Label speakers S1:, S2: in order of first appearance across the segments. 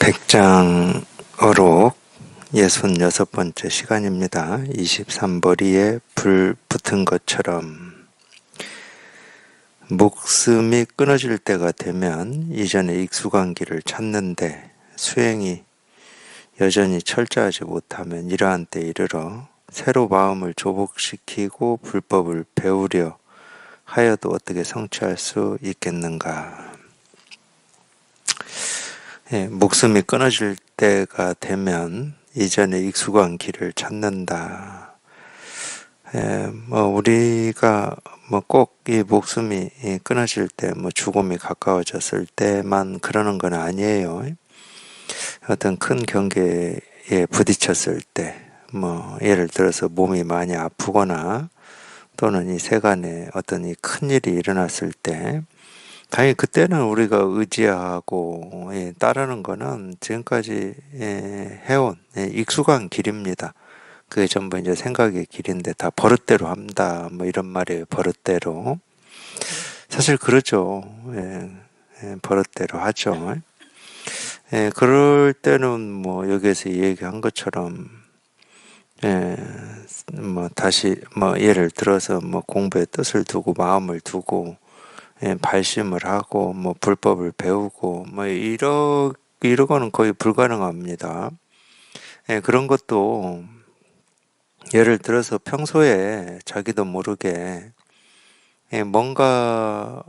S1: 백장어록 66번째 시간입니다. 23벌이에 불 붙은 것처럼 목숨이 끊어질 때가 되면 이전에 익숙한 길을 찾는데 수행이 여전히 철저하지 못하면 이러한 때 이르러 새로 마음을 조복시키고 불법을 배우려 하여도 어떻게 성취할 수 있겠는가. 목숨이 끊어질 때가 되면 이전에 익숙한 길을 찾는다. 우리가 꼭 이 목숨이 끊어질 때, 죽음이 가까워졌을 때만 그러는 건 아니에요. 어떤 큰 경계에 부딪혔을 때, 예를 들어서 몸이 많이 아프거나 또는 이 세간에 어떤 이 큰 일이 일어났을 때, 당연히 그때는 우리가 의지하고 따르는 거는 지금까지 해온 익숙한 길입니다. 그게 전부 이제 생각의 길인데 다 버릇대로 한다. 이런 말이에요. 버릇대로. 사실 그러죠. 버릇대로 하죠. 그럴 때는 여기에서 얘기한 것처럼 다시 예를 들어서 공부에 뜻을 두고 마음을 두고 발심을 하고 불법을 배우고 이러고는 거의 불가능합니다. 그런 것도 예를 들어서 평소에 자기도 모르게 뭔가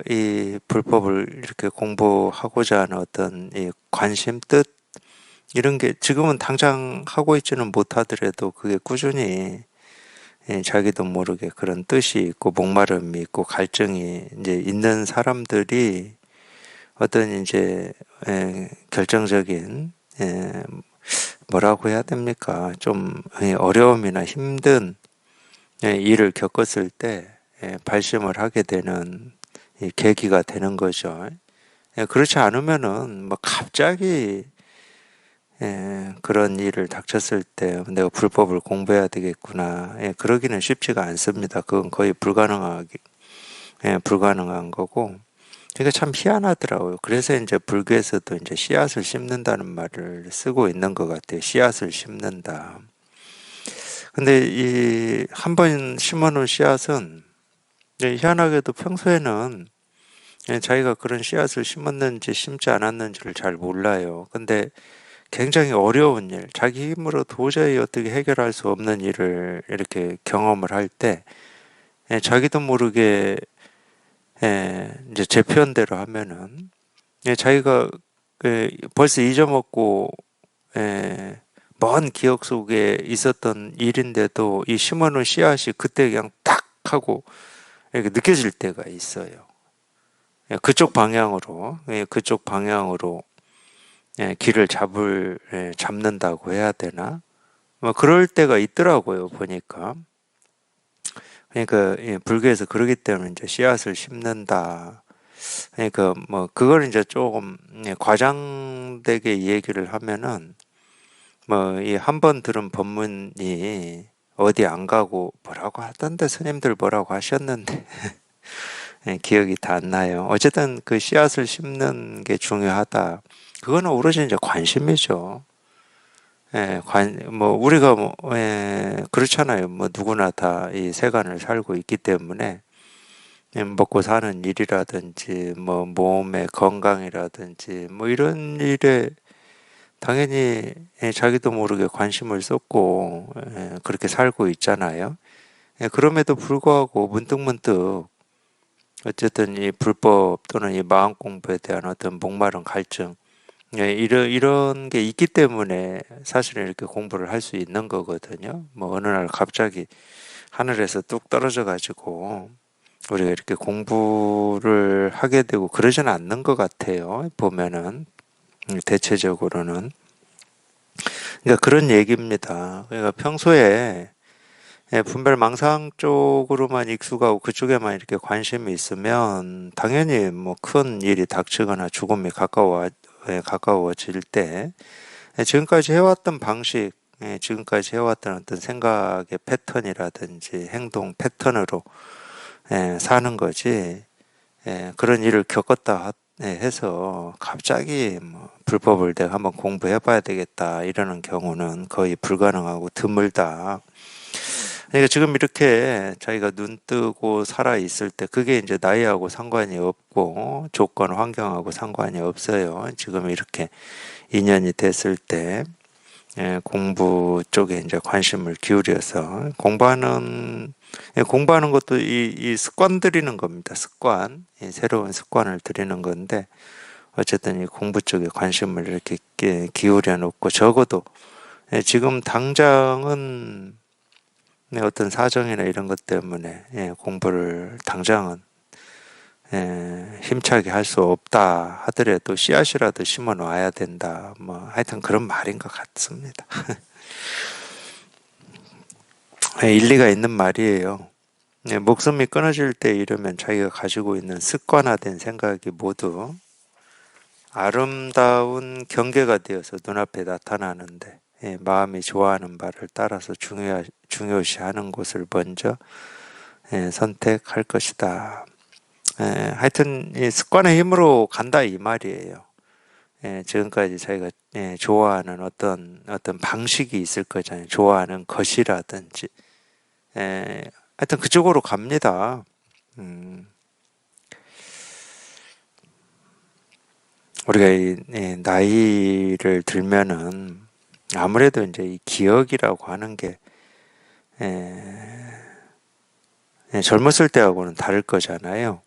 S1: 이 불법을 이렇게 공부하고자 하는 어떤 이 관심, 뜻 이런 게 지금은 당장 하고 있지는 못하더라도 그게 꾸준히 자기도 모르게 그런 뜻이 있고 목마름이 있고 갈증이 이제 있는 사람들이 어떤 이제 결정적인 뭐라고 해야 됩니까? 좀 어려움이나 힘든 일을 겪었을 때 발심을 하게 되는 이 계기가 되는 거죠. 그렇지 않으면은 갑자기 그런 일을 닥쳤을 때 내가 불법을 공부해야 되겠구나. 그러기는 쉽지가 않습니다. 그건 거의 불가능한 거고. 그러니까 참 희한하더라고요. 그래서 이제 불교에서도 이제 씨앗을 심는다는 말을 쓰고 있는 것 같아요. 씨앗을 심는다. 근데 이 한 번 심어놓은 씨앗은 희한하게도 평소에는 자기가 그런 씨앗을 심었는지 심지 않았는지를 잘 몰라요. 근데 굉장히 어려운 일, 자기 힘으로 도저히 어떻게 해결할 수 없는 일을 이렇게 경험을 할 때, 자기도 모르게, 이제 제 표현대로 하면은, 자기가 벌써 잊어먹고, 먼 기억 속에 있었던 일인데도 이 심어놓은 씨앗이 그때 그냥 딱 하고 이렇게 느껴질 때가 있어요. 그쪽 방향으로, 길을 잡는다고 해야 되나? 그럴 때가 있더라고요, 보니까. 그러니까, 불교에서 그러기 때문에 이제 씨앗을 심는다. 그러니까, 그걸 이제 조금, 과장되게 얘기를 하면은, 이 한 번 들은 법문이 어디 안 가고 뭐라고 하던데, 스님들 뭐라고 하셨는데, 기억이 다 안 나요. 어쨌든 그 씨앗을 심는 게 중요하다. 그거는 오로지 이제 관심이죠. 우리가 그렇잖아요. 누구나 다 이 세간을 살고 있기 때문에, 먹고 사는 일이라든지, 몸의 건강이라든지, 이런 일에 당연히 자기도 모르게 관심을 쏟고, 그렇게 살고 있잖아요. 그럼에도 불구하고 문득문득, 어쨌든 이 불법 또는 이 마음 공부에 대한 어떤 목마른 갈증, 이런 게 있기 때문에 사실은 이렇게 공부를 할 수 있는 거거든요. 어느 날 갑자기 하늘에서 뚝 떨어져 가지고 우리가 이렇게 공부를 하게 되고 그러지는 않는 것 같아요. 보면은 대체적으로는. 그러니까 그런 얘기입니다. 그러니까 평소에 분별망상 쪽으로만 익숙하고 그쪽에만 이렇게 관심이 있으면 당연히 큰 일이 닥치거나 죽음이 가까워질 때 지금까지 해왔던 방식, 지금까지 해왔던 어떤 생각의 패턴이라든지 행동 패턴으로 사는 거지. 그런 일을 겪었다 해서 갑자기 뭐 불법을 내가 한번 공부해 봐야 되겠다 이러는 경우는 거의 불가능하고 드물다. 그러니까 지금 이렇게 자기가 눈 뜨고 살아 있을 때 그게 이제 나이하고 상관이 없고 조건 환경하고 상관이 없어요. 지금 이렇게 인연이 됐을 때 공부 쪽에 이제 관심을 기울여서 공부하는 것도 이 습관 들이는 겁니다. 습관, 새로운 습관을 들이는 건데 어쨌든 이 공부 쪽에 관심을 이렇게 기울여 놓고 적어도 지금 당장은 어떤 사정이나 이런 것 때문에 공부를 당장은 힘차게 할 수 없다 하더라도 씨앗이라도 심어 놔야 된다. 뭐 하여튼 그런 말인 것 같습니다. 일리가 있는 말이에요. 목숨이 끊어질 때 이러면 자기가 가지고 있는 습관화된 생각이 모두 아름다운 경계가 되어서 눈앞에 나타나는데 마음이 좋아하는 바를 따라서 중요시하는 곳을 먼저 선택할 것이다. 하여튼 이 습관의 힘으로 간다 이 말이에요. 지금까지 자기가 좋아하는 어떤 방식이 있을 거잖아요. 좋아하는 것이라든지 하여튼 그쪽으로 갑니다. 우리가 나이를 들면은 아무래도 이제 이 기억이라고 하는 게 젊었을 때하고는 다를 거잖아요.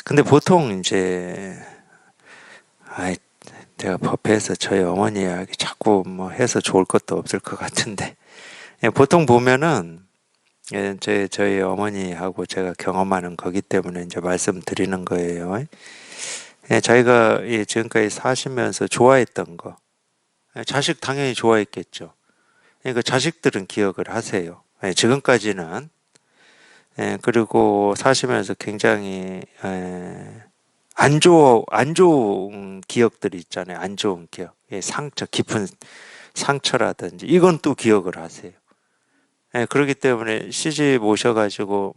S1: 근데 보통 이제 내가 법회에서 저희 어머니 이야기 자꾸 뭐 해서 좋을 것도 없을 것 같은데 보통 보면은 저희 어머니하고 제가 경험하는 거기 때문에 이제 말씀드리는 거예요. 자기가 지금까지 사시면서 좋아했던 거, 자식 당연히 좋아했겠죠. 그러니까 자식들은 기억을 하세요. 지금까지는. 그리고 사시면서 굉장히 안 좋은 기억들이 있잖아요. 안 좋은 기억, 상처, 깊은 상처라든지 이건 또 기억을 하세요. 그렇기 때문에 시집 오셔가지고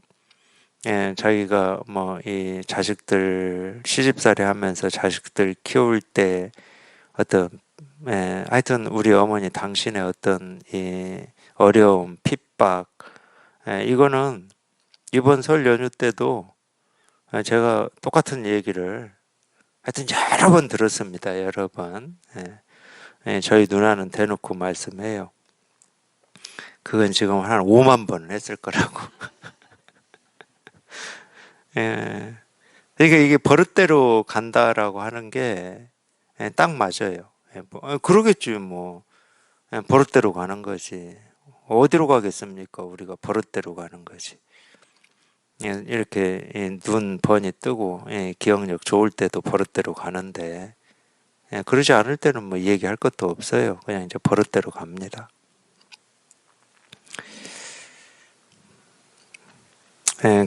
S1: 자기가 뭐 이 자식들 시집살이 하면서 자식들 키울 때 어떤 하여튼 우리 어머니 당신의 어떤 이 어려움, 핍박 이거는 이번 설 연휴 때도 제가 똑같은 얘기를 하여튼 여러 번 들었습니다. 여러 번. 저희 누나는 대놓고 말씀해요. 그건 지금 한 5만 번은 했을 거라고. 그러니까 이게 버릇대로 간다라고 하는 게 딱 맞아요. 그러겠지 뭐. 버릇대로 가는 거지. 어디로 가겠습니까? 우리가 버릇대로 가는 거지. 이렇게 눈 번이 뜨고 기억력 좋을 때도 버릇대로 가는데 그러지 않을 때는 뭐 얘기할 것도 없어요. 그냥 이제 버릇대로 갑니다.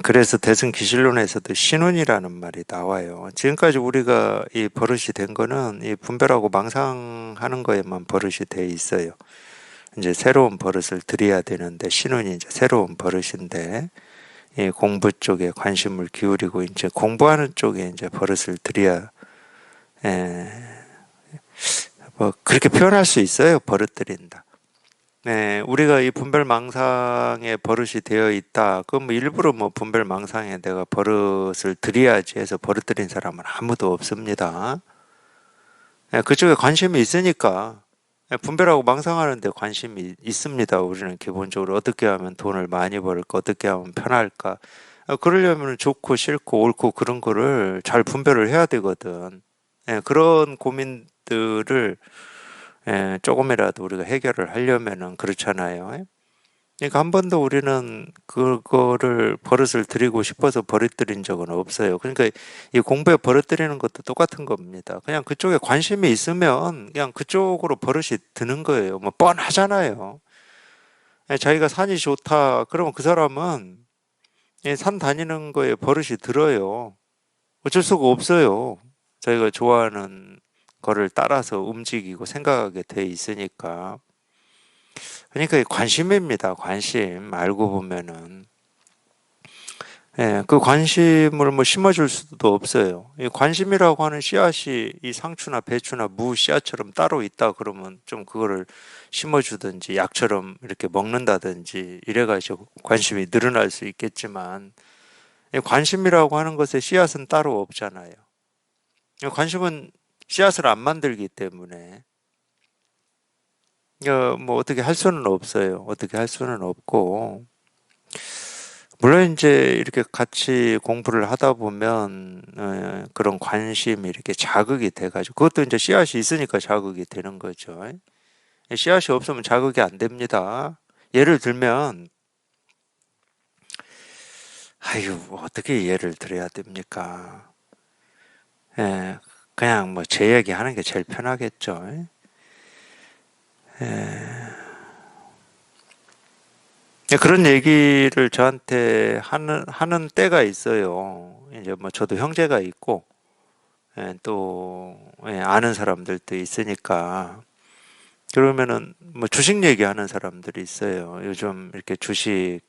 S1: 그래서 대승기실론에서도 신운이라는 말이 나와요. 지금까지 우리가 이 버릇이 된 거는 이 분별하고 망상하는 거에만 버릇이 돼 있어요. 이제 새로운 버릇을 들여야 되는데 신운이 이제 새로운 버릇인데 이 공부 쪽에 관심을 기울이고 이제 공부하는 쪽에 이제 버릇을 들여야 뭐 그렇게 표현할 수 있어요. 버릇 들인다. 우리가 이 분별망상에 버릇이 되어 있다. 그럼 뭐 일부러 뭐 분별망상에 내가 버릇을 들여야지 해서 버릇 들인 사람은 아무도 없습니다. 그쪽에 관심이 있으니까 분별하고 망상하는데 관심이 있습니다. 우리는 기본적으로 어떻게 하면 돈을 많이 벌까, 어떻게 하면 편할까. 그러려면 좋고 싫고 옳고 그런 거를 잘 분별을 해야 되거든. 그런 고민들을 조금이라도 우리가 해결을 하려면은 그렇잖아요. 그러니까 한 번도 우리는 그거를 버릇을 들이고 싶어서 버릇들인 적은 없어요. 그러니까 이 공부에 버릇들이는 것도 똑같은 겁니다. 그냥 그쪽에 관심이 있으면 그냥 그쪽으로 버릇이 드는 거예요. 뭐 뻔하잖아요. 자기가 산이 좋다. 그러면 그 사람은 산 다니는 거에 버릇이 들어요. 어쩔 수가 없어요. 자기가 좋아하는 거를 따라서 움직이고 생각하게 돼 있으니까. 그러니까 관심입니다. 관심. 알고 보면은. 예, 그 관심을 뭐 심어줄 수도 없어요. 이 관심이라고 하는 씨앗이 이 상추나 배추나 무 씨앗처럼 따로 있다 그러면 좀 그거를 심어주든지 약처럼 이렇게 먹는다든지 이래가지고 관심이 늘어날 수 있겠지만 이 관심이라고 하는 것에 씨앗은 따로 없잖아요. 이 관심은 씨앗을 안 만들기 때문에 뭐 어떻게 할 수는 없어요. 어떻게 할 수는 없고 물론 이제 이렇게 같이 공부를 하다 보면 그런 관심이 이렇게 자극이 돼가지고 그것도 이제 씨앗이 있으니까 자극이 되는 거죠. 씨앗이 없으면 자극이 안 됩니다. 예를 들면 아유 어떻게 예를 들어야 됩니까? 예, 그냥 뭐 제 얘기 하는 게 제일 편하겠죠. 그런 얘기를 저한테 하는 때가 있어요. 이제 뭐 저도 형제가 있고 또 아는 사람들도 있으니까 그러면은 뭐 주식 얘기하는 사람들이 있어요. 요즘 이렇게 주식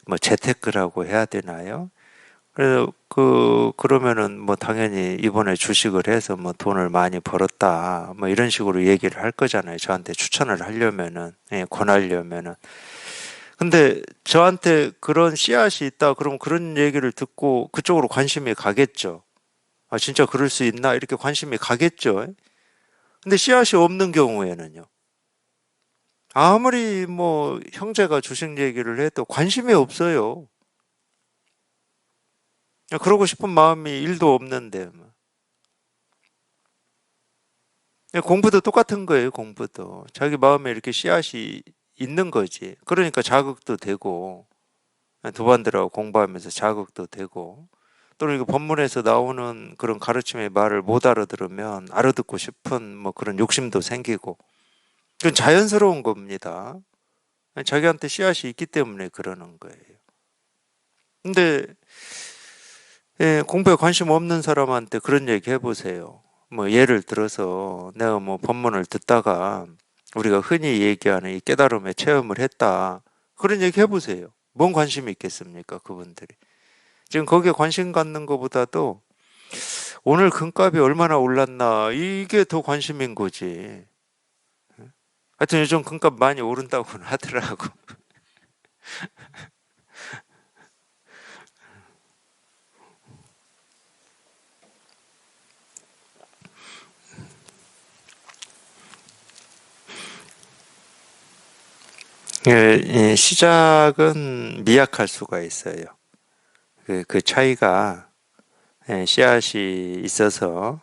S1: 뭐 재테크라고 해야 되나요? 그래서 그러면은 뭐 당연히 이번에 주식을 해서 뭐 돈을 많이 벌었다 뭐 이런 식으로 얘기를 할 거잖아요. 저한테 추천을 하려면은 권하려면은. 근데 저한테 그런 씨앗이 있다 그러면 그런 얘기를 듣고 그쪽으로 관심이 가겠죠. 아 진짜 그럴 수 있나 이렇게 관심이 가겠죠. 근데 씨앗이 없는 경우에는요. 아무리 뭐 형제가 주식 얘기를 해도 관심이 없어요. 그러고 싶은 마음이 일도 없는데. 공부도 똑같은 거예요, 공부도. 자기 마음에 이렇게 씨앗이 있는 거지. 그러니까 자극도 되고, 도반들하고 공부하면서 자극도 되고, 또는 이거 본문에서 나오는 그런 가르침의 말을 못 알아들으면 알아듣고 싶은 뭐 그런 욕심도 생기고, 그건 자연스러운 겁니다. 자기한테 씨앗이 있기 때문에 그러는 거예요. 근데 공부에 관심 없는 사람한테 그런 얘기 해보세요. 뭐 예를 들어서 내가 뭐 본문을 듣다가 우리가 흔히 얘기하는 이 깨달음의 체험을 했다. 그런 얘기 해보세요. 뭔 관심이 있겠습니까? 그분들이. 지금 거기에 관심 갖는 것보다도 오늘 금값이 얼마나 올랐나 이게 더 관심인 거지. 하여튼 요즘 금값 많이 오른다고는 하더라고. 시작은 미약할 수가 있어요. 그 차이가 씨앗이 있어서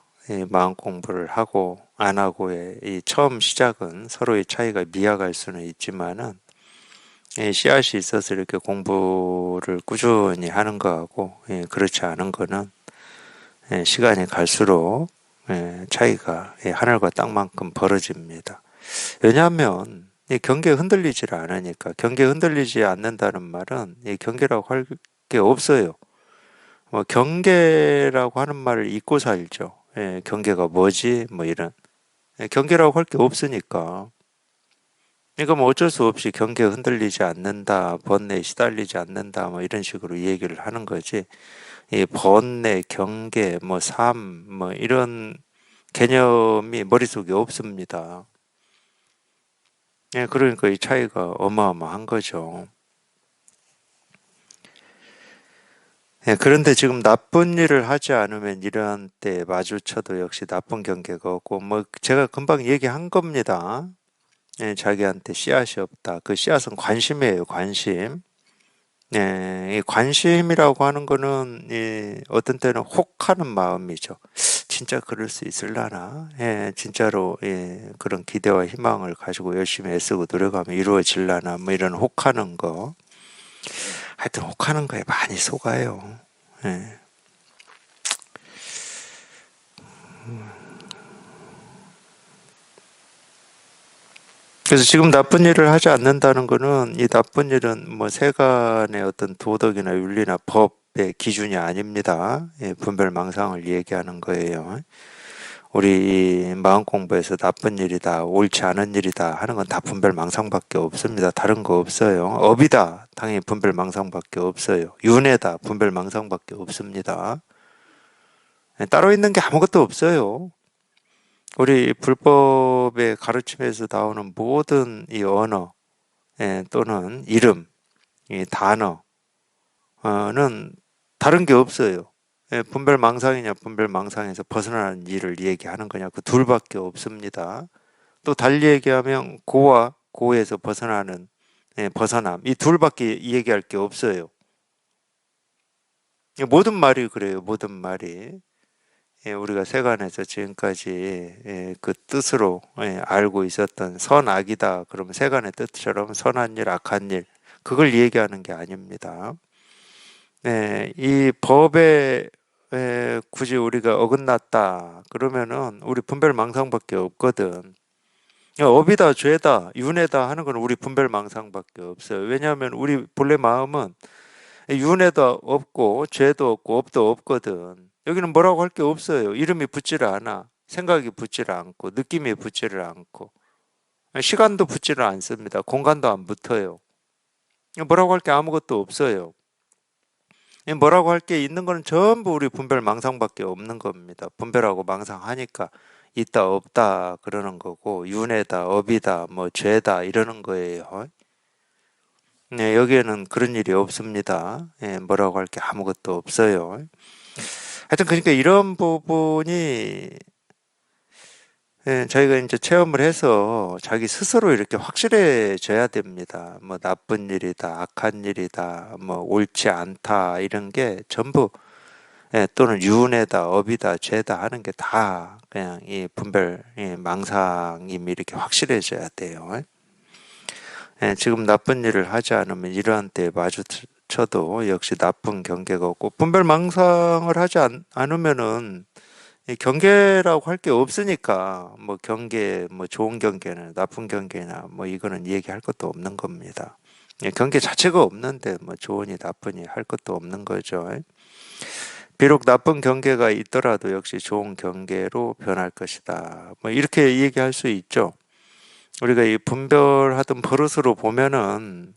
S1: 마음 공부를 하고 안 하고의 이 처음 시작은 서로의 차이가 미약할 수는 있지만은 씨앗이 있어서 이렇게 공부를 꾸준히 하는 거하고 그렇지 않은 거는 시간이 갈수록 차이가 하늘과 땅만큼 벌어집니다. 왜냐하면 이 경계에 흔들리질 않으니까 경계에 흔들리지 않는다는 말은 이 경계라고 할 게 없어요. 뭐 경계라고 하는 말을 잊고 살죠. 경계가 뭐지? 뭐 이런 경계라고 할 게 없으니까. 그러니까 뭐 어쩔 수 없이 경계에 흔들리지 않는다, 번뇌에 시달리지 않는다, 뭐 이런 식으로 얘기를 하는 거지. 이 번뇌, 경계, 뭐 삶, 뭐 이런 개념이 머릿속에 없습니다. 그러니까 이 차이가 어마어마한 거죠. 그런데 지금 나쁜 일을 하지 않으면 이러한 때 마주쳐도 역시 나쁜 경계가 없고, 뭐, 제가 금방 얘기한 겁니다. 자기한테 씨앗이 없다. 그 씨앗은 관심이에요, 관심. 이 관심이라고 하는 거는, 어떤 때는 혹하는 마음이죠. 진짜 그럴 수 있을라나? 진짜로, 그런 기대와 희망을 가지고 열심히 애쓰고 노력하면 이루어질라나? 뭐 이런 혹하는 거. 하여튼 혹하는 거에 많이 속아요. 예. 그래서 지금 나쁜 일을 하지 않는다는 거는 이 나쁜 일은 뭐 세간의 어떤 도덕이나 윤리나 법의 기준이 아닙니다. 분별망상을 얘기하는 거예요. 우리 이 마음 공부에서 나쁜 일이다, 옳지 않은 일이다 하는 건 다 분별망상밖에 없습니다. 다른 거 없어요. 업이다, 당연히 분별망상밖에 없어요. 윤회다, 분별망상밖에 없습니다. 따로 있는 게 아무것도 없어요. 우리 불법의 가르침에서 나오는 모든 이 언어 또는 이름, 이 단어는 다른 게 없어요. 분별망상이냐 분별망상에서 벗어나는 일을 얘기하는 거냐 그 둘밖에 없습니다. 또 달리 얘기하면 고와 고에서 벗어나는 벗어남 이 둘밖에 얘기할 게 없어요. 모든 말이 그래요. 모든 말이 우리가 세간에서 지금까지 그 뜻으로 알고 있었던 선악이다 그러면 세간의 뜻처럼 선한 일 악한 일 그걸 얘기하는 게 아닙니다. 이 법에 굳이 우리가 어긋났다 그러면은 우리 분별망상밖에 없거든. 업이다 죄다 윤회다 하는 건 우리 분별망상밖에 없어요. 왜냐하면 우리 본래 마음은 윤회도 없고 죄도 없고 업도 없거든. 여기는 뭐라고 할 게 없어요. 이름이 붙지를 않아. 생각이 붙지를 않고 느낌이 붙지를 않고 시간도 붙지를 않습니다. 공간도 안 붙어요. 뭐라고 할 게 아무것도 없어요. 뭐라고 할 게 있는 거는 전부 우리 분별망상밖에 없는 겁니다. 분별하고 망상하니까 있다 없다 그러는 거고 윤회다 업이다 뭐 죄다 이러는 거예요. 네, 여기에는 그런 일이 없습니다. 뭐라고 할 게 아무것도 없어요. 하여튼 그러니까 이런 부분이 저희가 이제 체험을 해서 자기 스스로 이렇게 확실해져야 됩니다. 뭐 나쁜 일이다, 악한 일이다, 뭐 옳지 않다 이런 게 전부 또는 윤회다, 업이다, 죄다 하는 게 다 그냥 이 분별, 망상임이 이렇게 확실해져야 돼요. 지금 나쁜 일을 하지 않으면 이러한 때에 마주쳐도 역시 나쁜 경계가 없고 분별 망상을 하지 않으면은 이 경계라고 할 게 없으니까 뭐 경계 뭐 좋은 경계는 나쁜 경계나 뭐 이거는 얘기할 것도 없는 겁니다. 경계 자체가 없는데 뭐 좋으니 나쁘니 할 것도 없는 거죠. 비록 나쁜 경계가 있더라도 역시 좋은 경계로 변할 것이다. 뭐 이렇게 얘기할 수 있죠. 우리가 이 분별하던 버릇으로 보면은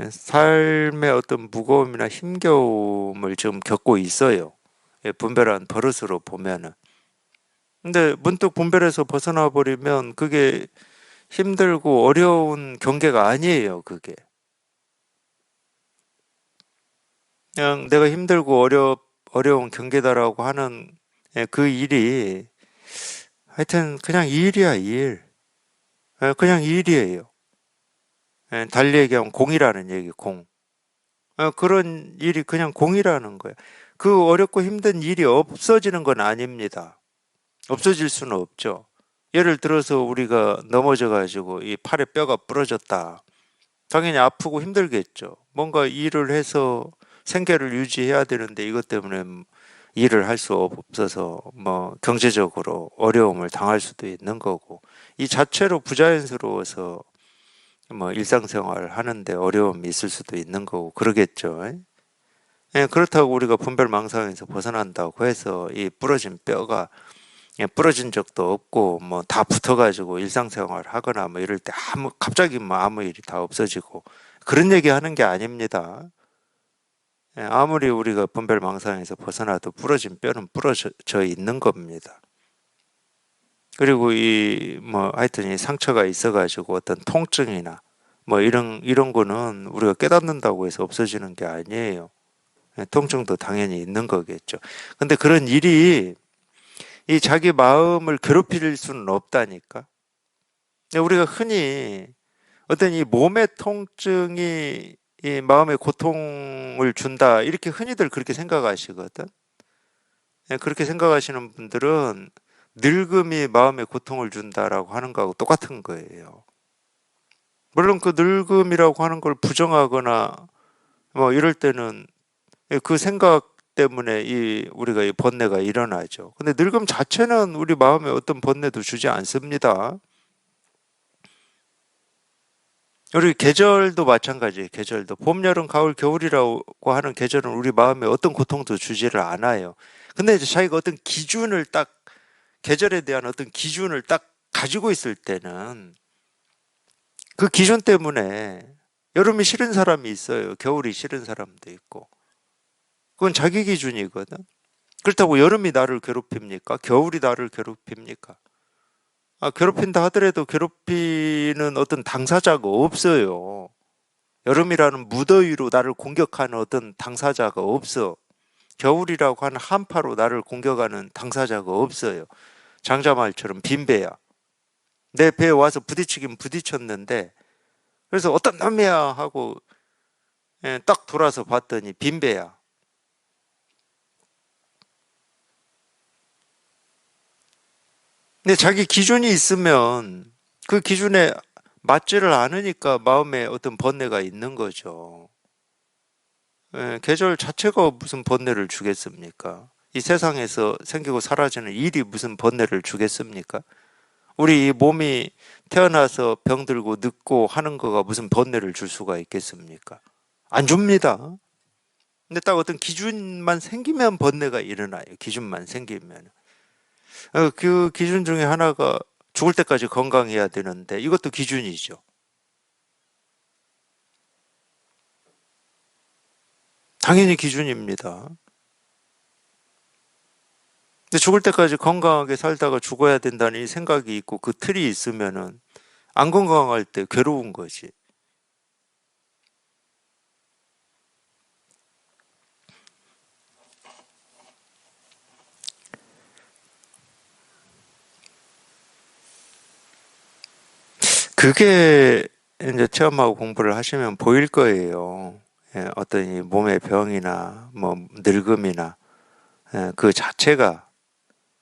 S1: 삶의 어떤 무거움이나 힘겨움을 지금 겪고 있어요. 분별한 버릇으로 보면은. 근데 문득 분별에서 벗어나 버리면 그게 힘들고 어려운 경계가 아니에요, 그게. 그냥 내가 힘들고 어려운 경계다라고 하는 그 일이 하여튼 그냥 일이야, 일. 그냥 일이에요. 달리 얘기하면 공이라는 얘기, 공. 그런 일이 그냥 공이라는 거예요. 그 어렵고 힘든 일이 없어지는 건 아닙니다. 없어질 수는 없죠. 예를 들어서 우리가 넘어져 가지고 이 팔에 뼈가 부러졌다. 당연히 아프고 힘들겠죠. 뭔가 일을 해서 생계를 유지해야 되는데 이것 때문에 일을 할 수 없어서 뭐 경제적으로 어려움을 당할 수도 있는 거고 이 자체로 부자연스러워서 뭐 일상생활 하는데 어려움이 있을 수도 있는 거고 그러겠죠. 그렇다고 우리가 분별망상에서 벗어난다고 해서 이 부러진 뼈가 부러진 적도 없고 뭐 다 붙어가지고 일상생활 하거나 뭐 이럴 때 갑자기 뭐 아무 일이 다 없어지고 그런 얘기 하는 게 아닙니다. 아무리 우리가 분별망상에서 벗어나도 부러진 뼈는 부러져 있는 겁니다. 그리고 이 뭐 하여튼 이 상처가 있어가지고 어떤 통증이나 뭐 이런 거는 우리가 깨닫는다고 해서 없어지는 게 아니에요. 통증도 당연히 있는 거겠죠. 근데 그런 일이 이 자기 마음을 괴롭힐 수는 없다니까. 우리가 흔히 어떤 이 몸의 통증이 이 마음의 고통을 준다 이렇게 흔히들 그렇게 생각하시거든. 그렇게 생각하시는 분들은 늙음이 마음의 고통을 준다라고 하는 거하고 똑같은 거예요. 물론 그 늙음이라고 하는 걸 부정하거나 뭐 이럴 때는 그 생각 때문에 우리가 이 번뇌가 일어나죠. 근데 늙음 자체는 우리 마음에 어떤 번뇌도 주지 않습니다. 우리 계절도 마찬가지예요. 계절도 봄, 여름, 가을, 겨울이라고 하는 계절은 우리 마음에 어떤 고통도 주지를 않아요. 근데 이제 자기가 어떤 기준을 딱 계절에 대한 어떤 기준을 딱 가지고 있을 때는 그 기준 때문에 여름이 싫은 사람이 있어요. 겨울이 싫은 사람도 있고. 그건 자기 기준이거든. 그렇다고 여름이 나를 괴롭힙니까? 겨울이 나를 괴롭힙니까? 괴롭힌다 하더라도 괴롭히는 어떤 당사자가 없어요. 여름이라는 무더위로 나를 공격하는 어떤 당사자가 없어. 겨울이라고 하는 한파로 나를 공격하는 당사자가 없어요. 장자말처럼 빈배야. 내 배에 와서 부딪히긴 부딪혔는데, 그래서 어떤 놈이야 하고 딱 돌아서 봤더니 빈배야. 근데 자기 기준이 있으면 그 기준에 맞지를 않으니까 마음에 어떤 번뇌가 있는 거죠. 계절 자체가 무슨 번뇌를 주겠습니까? 이 세상에서 생기고 사라지는 일이 무슨 번뇌를 주겠습니까? 우리 이 몸이 태어나서 병들고 늙고 하는 거가 무슨 번뇌를 줄 수가 있겠습니까? 안 줍니다. 근데 딱 어떤 기준만 생기면 번뇌가 일어나요. 기준만 생기면. 그 기준 중에 하나가 죽을 때까지 건강해야 되는데 이것도 기준이죠. 당연히 기준입니다. 근데 죽을 때까지 건강하게 살다가 죽어야 된다는 이 생각이 있고 그 틀이 있으면은 안 건강할 때 괴로운 거지. 그게 이제 체험하고 공부를 하시면 보일 거예요. 어떤 이 몸의 병이나 뭐 늙음이나 그 자체가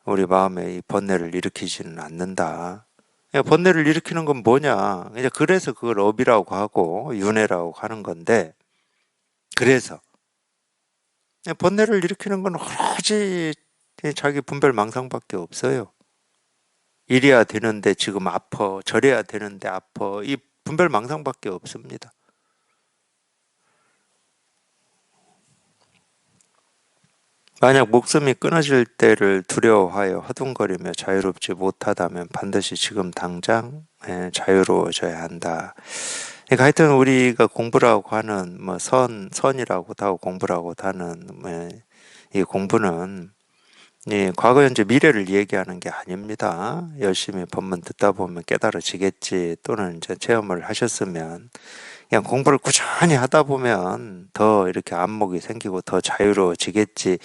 S1: 우리 마음에 이 번뇌를 일으키지는 않는다. 번뇌를 일으키는 건 뭐냐? 이제 그래서 그걸 업이라고 하고 윤회라고 하는 건데, 그래서 번뇌를 일으키는 건 오로지 자기 분별 망상밖에 없어요. 이래야 되는데 지금 아파, 저래야 되는데 아파, 이 분별 망상밖에 없습니다. 만약 목숨이 끊어질 때를 두려워하여 허둥거리며 자유롭지 못하다면 반드시 지금 당장 자유로워져야 한다. 그러니까 하여튼 우리가 공부라고 하는 뭐 선이라고도 하고 공부라고도 하는 이 공부는 과거, 현재, 미래를 얘기하는 게 아닙니다. 열심히 법문 듣다 보면 깨달아지겠지, 또는 이제 체험을 하셨으면 그냥 공부를 꾸준히 하다 보면 더 이렇게 안목이 생기고 더 자유로워지겠지.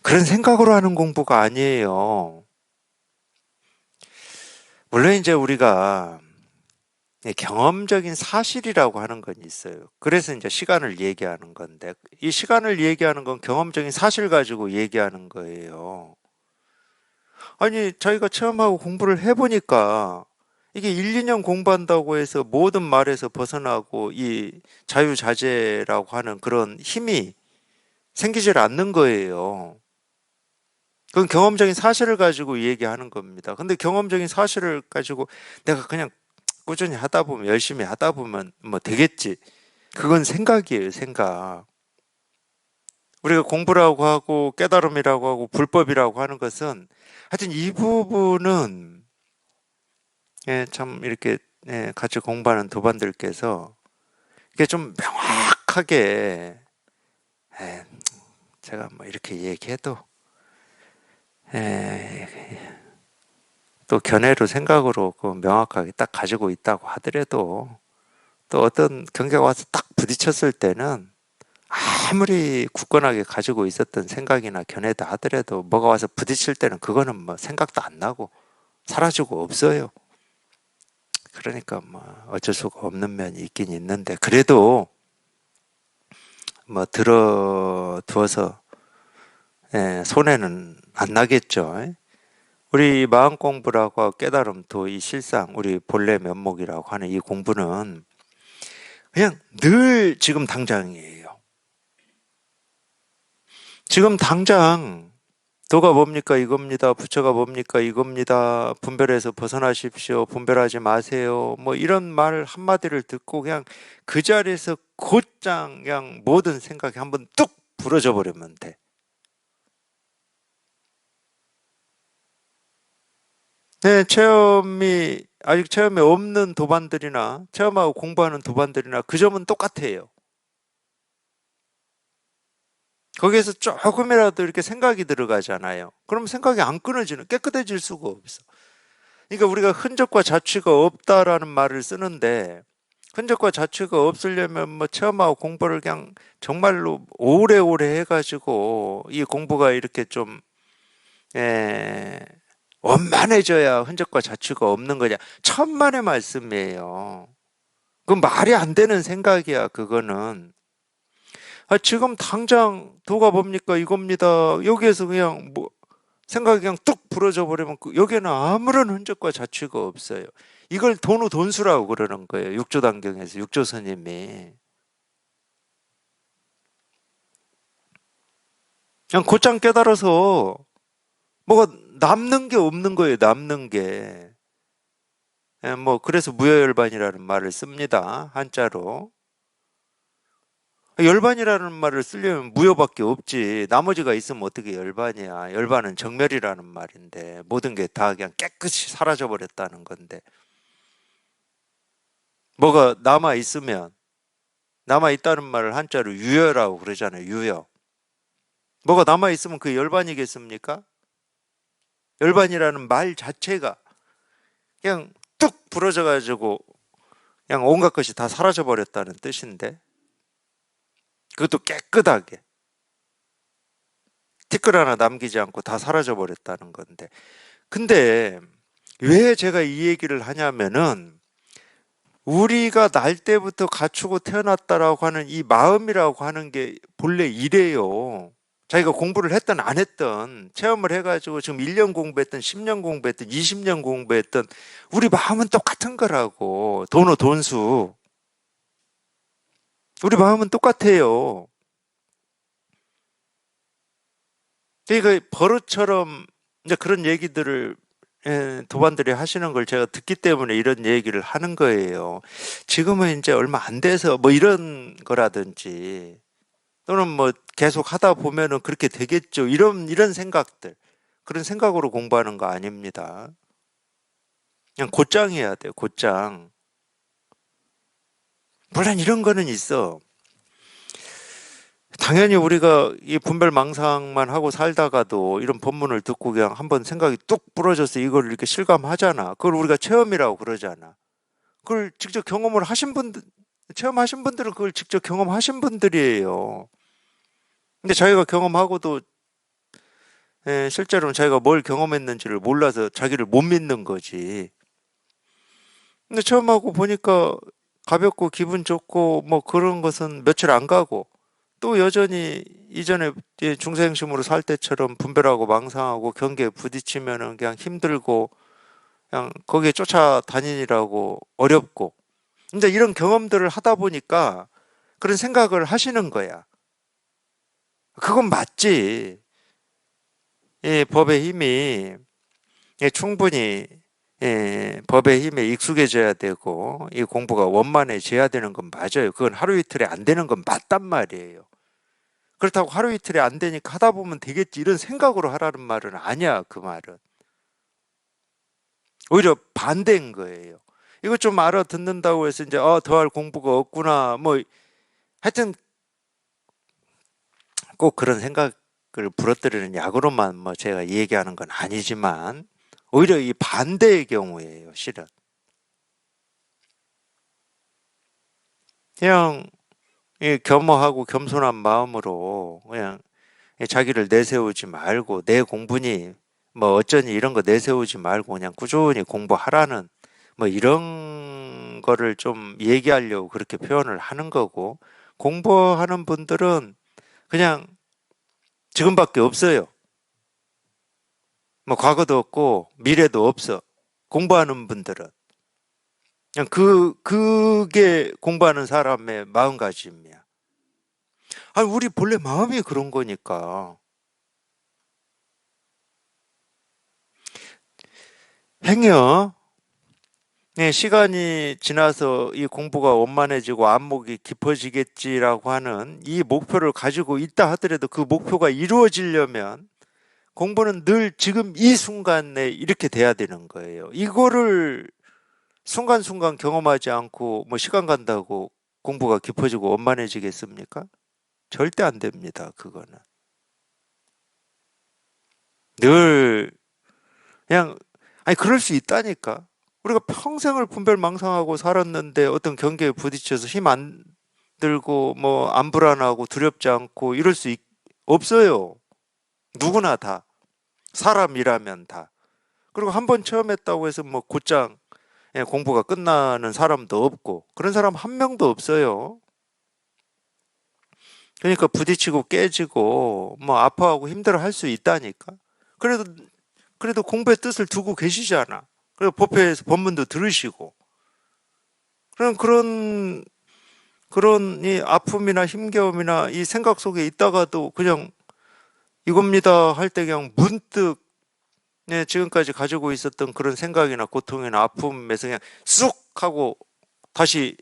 S1: 그런 생각으로 하는 공부가 아니에요. 물론 이제 우리가 경험적인 사실이라고 하는 건 있어요. 그래서 이제 시간을 얘기하는 건데, 이 시간을 얘기하는 건 경험적인 사실 가지고 얘기하는 거예요. 아니, 자기가 체험하고 공부를 해보니까 이게 1, 2년 공부한다고 해서 모든 말에서 벗어나고 이 자유자재라고 하는 그런 힘이 생기질 않는 거예요. 그건 경험적인 사실을 가지고 얘기하는 겁니다. 근데 경험적인 사실을 가지고 내가 그냥 꾸준히 하다 보면, 열심히 하다 보면 뭐 되겠지. 그건 생각이에요, 생각. 우리가 공부라고 하고 깨달음이라고 하고 불법이라고 하는 것은 하여튼 이 부분은 참 이렇게 같이 공부하는 도반들께서 이게 좀 명확하게 예, 제가 뭐 이렇게 얘기해도 또 견해로 생각으로 그 명확하게 딱 가지고 있다고 하더라도 또 어떤 경계가 와서 딱 부딪혔을 때는 아무리 굳건하게 가지고 있었던 생각이나 견해다 하더라도 뭐가 와서 부딪힐 때는 그거는 뭐 생각도 안 나고 사라지고 없어요. 그러니까 뭐 어쩔 수가 없는 면이 있긴 있는데 그래도 뭐 들어두어서 손해는 안 나겠죠. 우리 마음 공부라고 깨달음 또 이 실상 우리 본래 면목이라고 하는 이 공부는 그냥 늘 지금 당장이에요. 지금 당장 도가 뭡니까 이겁니다. 부처가 뭡니까 이겁니다. 분별해서 벗어나십시오. 분별하지 마세요. 뭐 이런 말 한마디를 듣고 그냥 그 자리에서 곧장 그냥 모든 생각이 한번 뚝 부러져 버리면 돼. 네, 아직 체험이 없는 도반들이나 체험하고 공부하는 도반들이나 그 점은 똑같아요. 거기에서 조금이라도 이렇게 생각이 들어가잖아요. 그럼 생각이 안 끊어지는, 깨끗해질 수가 없어. 그러니까 우리가 흔적과 자취가 없다라는 말을 쓰는데, 흔적과 자취가 없으려면 뭐 체험하고 공부를 그냥 정말로 오래오래 해가지고 이 공부가 이렇게 좀, 에, 원만해져야 흔적과 자취가 없는 거냐. 천만의 말씀이에요. 그건 말이 안 되는 생각이야, 그거는. 지금 당장 도가 뭡니까? 이겁니다. 여기에서 그냥 뭐, 생각이 그냥 뚝 부러져 버리면 여기에는 아무런 흔적과 자취가 없어요. 이걸 돈우 돈수라고 그러는 거예요. 육조단경에서 육조 스님이. 그냥 곧장 깨달아서 뭐가 남는 게 없는 거예요. 남는 게. 뭐 그래서 무여열반이라는 말을 씁니다. 한자로. 열반이라는 말을 쓰려면 무효밖에 없지. 나머지가 있으면 어떻게 열반이야. 열반은 정멸이라는 말인데 모든 게 다 그냥 깨끗이 사라져 버렸다는 건데 뭐가 남아 있으면 남아 있다는 말을 한자로 유여라고 그러잖아요. 유여. 뭐가 남아 있으면 그 열반이겠습니까? 열반이라는 말 자체가 그냥 뚝 부러져 가지고 그냥 온갖 것이 다 사라져 버렸다는 뜻인데 그것도 깨끗하게 티끌 하나 남기지 않고 다 사라져 버렸다는 건데 근데 왜 제가 이 얘기를 하냐면은 우리가 날 때부터 갖추고 태어났다라고 하는 이 마음이라고 하는 게 본래 이래요. 자기가 공부를 했든 안 했든 체험을 해가지고 지금 1년 공부했든 10년 공부했든 20년 공부했든 우리 마음은 똑같은 거라고. 돈오 돈수. 우리 마음은 똑같아요. 그러니까 버릇처럼 이제 그런 얘기들을 도반들이 하시는 걸 제가 듣기 때문에 이런 얘기를 하는 거예요. 지금은 이제 얼마 안 돼서 뭐 이런 거라든지 또는 뭐 계속 하다 보면은 그렇게 되겠죠. 이런 생각들. 그런 생각으로 공부하는 거 아닙니다. 그냥 곧장 해야 돼요. 곧장. 물론 이런 거는 있어. 당연히 우리가 이 분별망상만 하고 살다가도 이런 법문을 듣고 그냥 한번 생각이 뚝 부러져서 이걸 이렇게 실감하잖아. 그걸 우리가 체험이라고 그러잖아. 그걸 직접 경험을 하신 분들, 체험하신 분들은 그걸 직접 경험하신 분들이에요. 근데 자기가 경험하고도 실제로는 자기가 뭘 경험했는지를 몰라서 자기를 못 믿는 거지. 근데 체험하고 보니까 가볍고 기분 좋고 뭐 그런 것은 며칠 안 가고 또 여전히 이전에 중생심으로 살 때처럼 분별하고 망상하고 경계에 부딪히면은 그냥 힘들고 그냥 거기에 쫓아다니느라고 어렵고 이제 이런 경험들을 하다 보니까 그런 생각을 하시는 거야. 그건 맞지. 이 법의 힘이 충분히 법의 힘에 익숙해져야 되고 이 공부가 원만해져야 되는 건 맞아요. 그건 하루 이틀에 안 되는 건 맞단 말이에요. 그렇다고 하루 이틀에 안 되니까 하다 보면 되겠지 이런 생각으로 하라는 말은 아니야. 그 말은 오히려 반대인 거예요. 이거 좀 알아듣는다고 해서 이제 더할 공부가 없구나 뭐 하여튼 꼭 그런 생각을 부러뜨리는 약으로만 뭐 제가 얘기하는 건 아니지만 오히려 이 반대의 경우예요. 실은 그냥 이 겸허하고 겸손한 마음으로 그냥 자기를 내세우지 말고 내 공부니 뭐 어쩌니 이런 거 내세우지 말고 그냥 꾸준히 공부하라는 뭐 이런 거를 좀 얘기하려고 그렇게 표현을 하는 거고 공부하는 분들은 그냥 지금밖에 없어요. 뭐 과거도 없고 미래도 없어. 공부하는 분들은 그냥 그게 공부하는 사람의 마음가짐이야. 아니 우리 본래 마음이 그런 거니까. 행여 시간이 지나서 이 공부가 원만해지고 안목이 깊어지겠지라고 하는 이 목표를 가지고 있다 하더라도 그 목표가 이루어지려면 공부는 늘 지금 이 순간에 이렇게 돼야 되는 거예요. 이거를 순간순간 경험하지 않고 뭐 시간 간다고 공부가 깊어지고 원만해지겠습니까? 절대 안 됩니다. 그거는. 늘 그냥 아니 그럴 수 있다니까. 우리가 평생을 분별망상하고 살았는데 어떤 경계에 부딪혀서 힘 안 들고 뭐 안 불안하고 두렵지 않고 이럴 수 없어요. 누구나 다. 사람이라면 다. 그리고 한 번 처음 했다고 해서 뭐 곧장 공부가 끝나는 사람도 없고 그런 사람 한 명도 없어요. 그러니까 부딪히고 깨지고 뭐 아파하고 힘들어 할 수 있다니까. 그래도 공부의 뜻을 두고 계시잖아. 그리고 법회에서 법문도 들으시고. 그런 이 아픔이나 힘겨움이나 이 생각 속에 있다가도 그냥 이겁니다 할 때 그냥 문득 지금까지 가지고 있었던 그런 생각이나 고통이나 아픔에서 그냥 쑥 하고 다시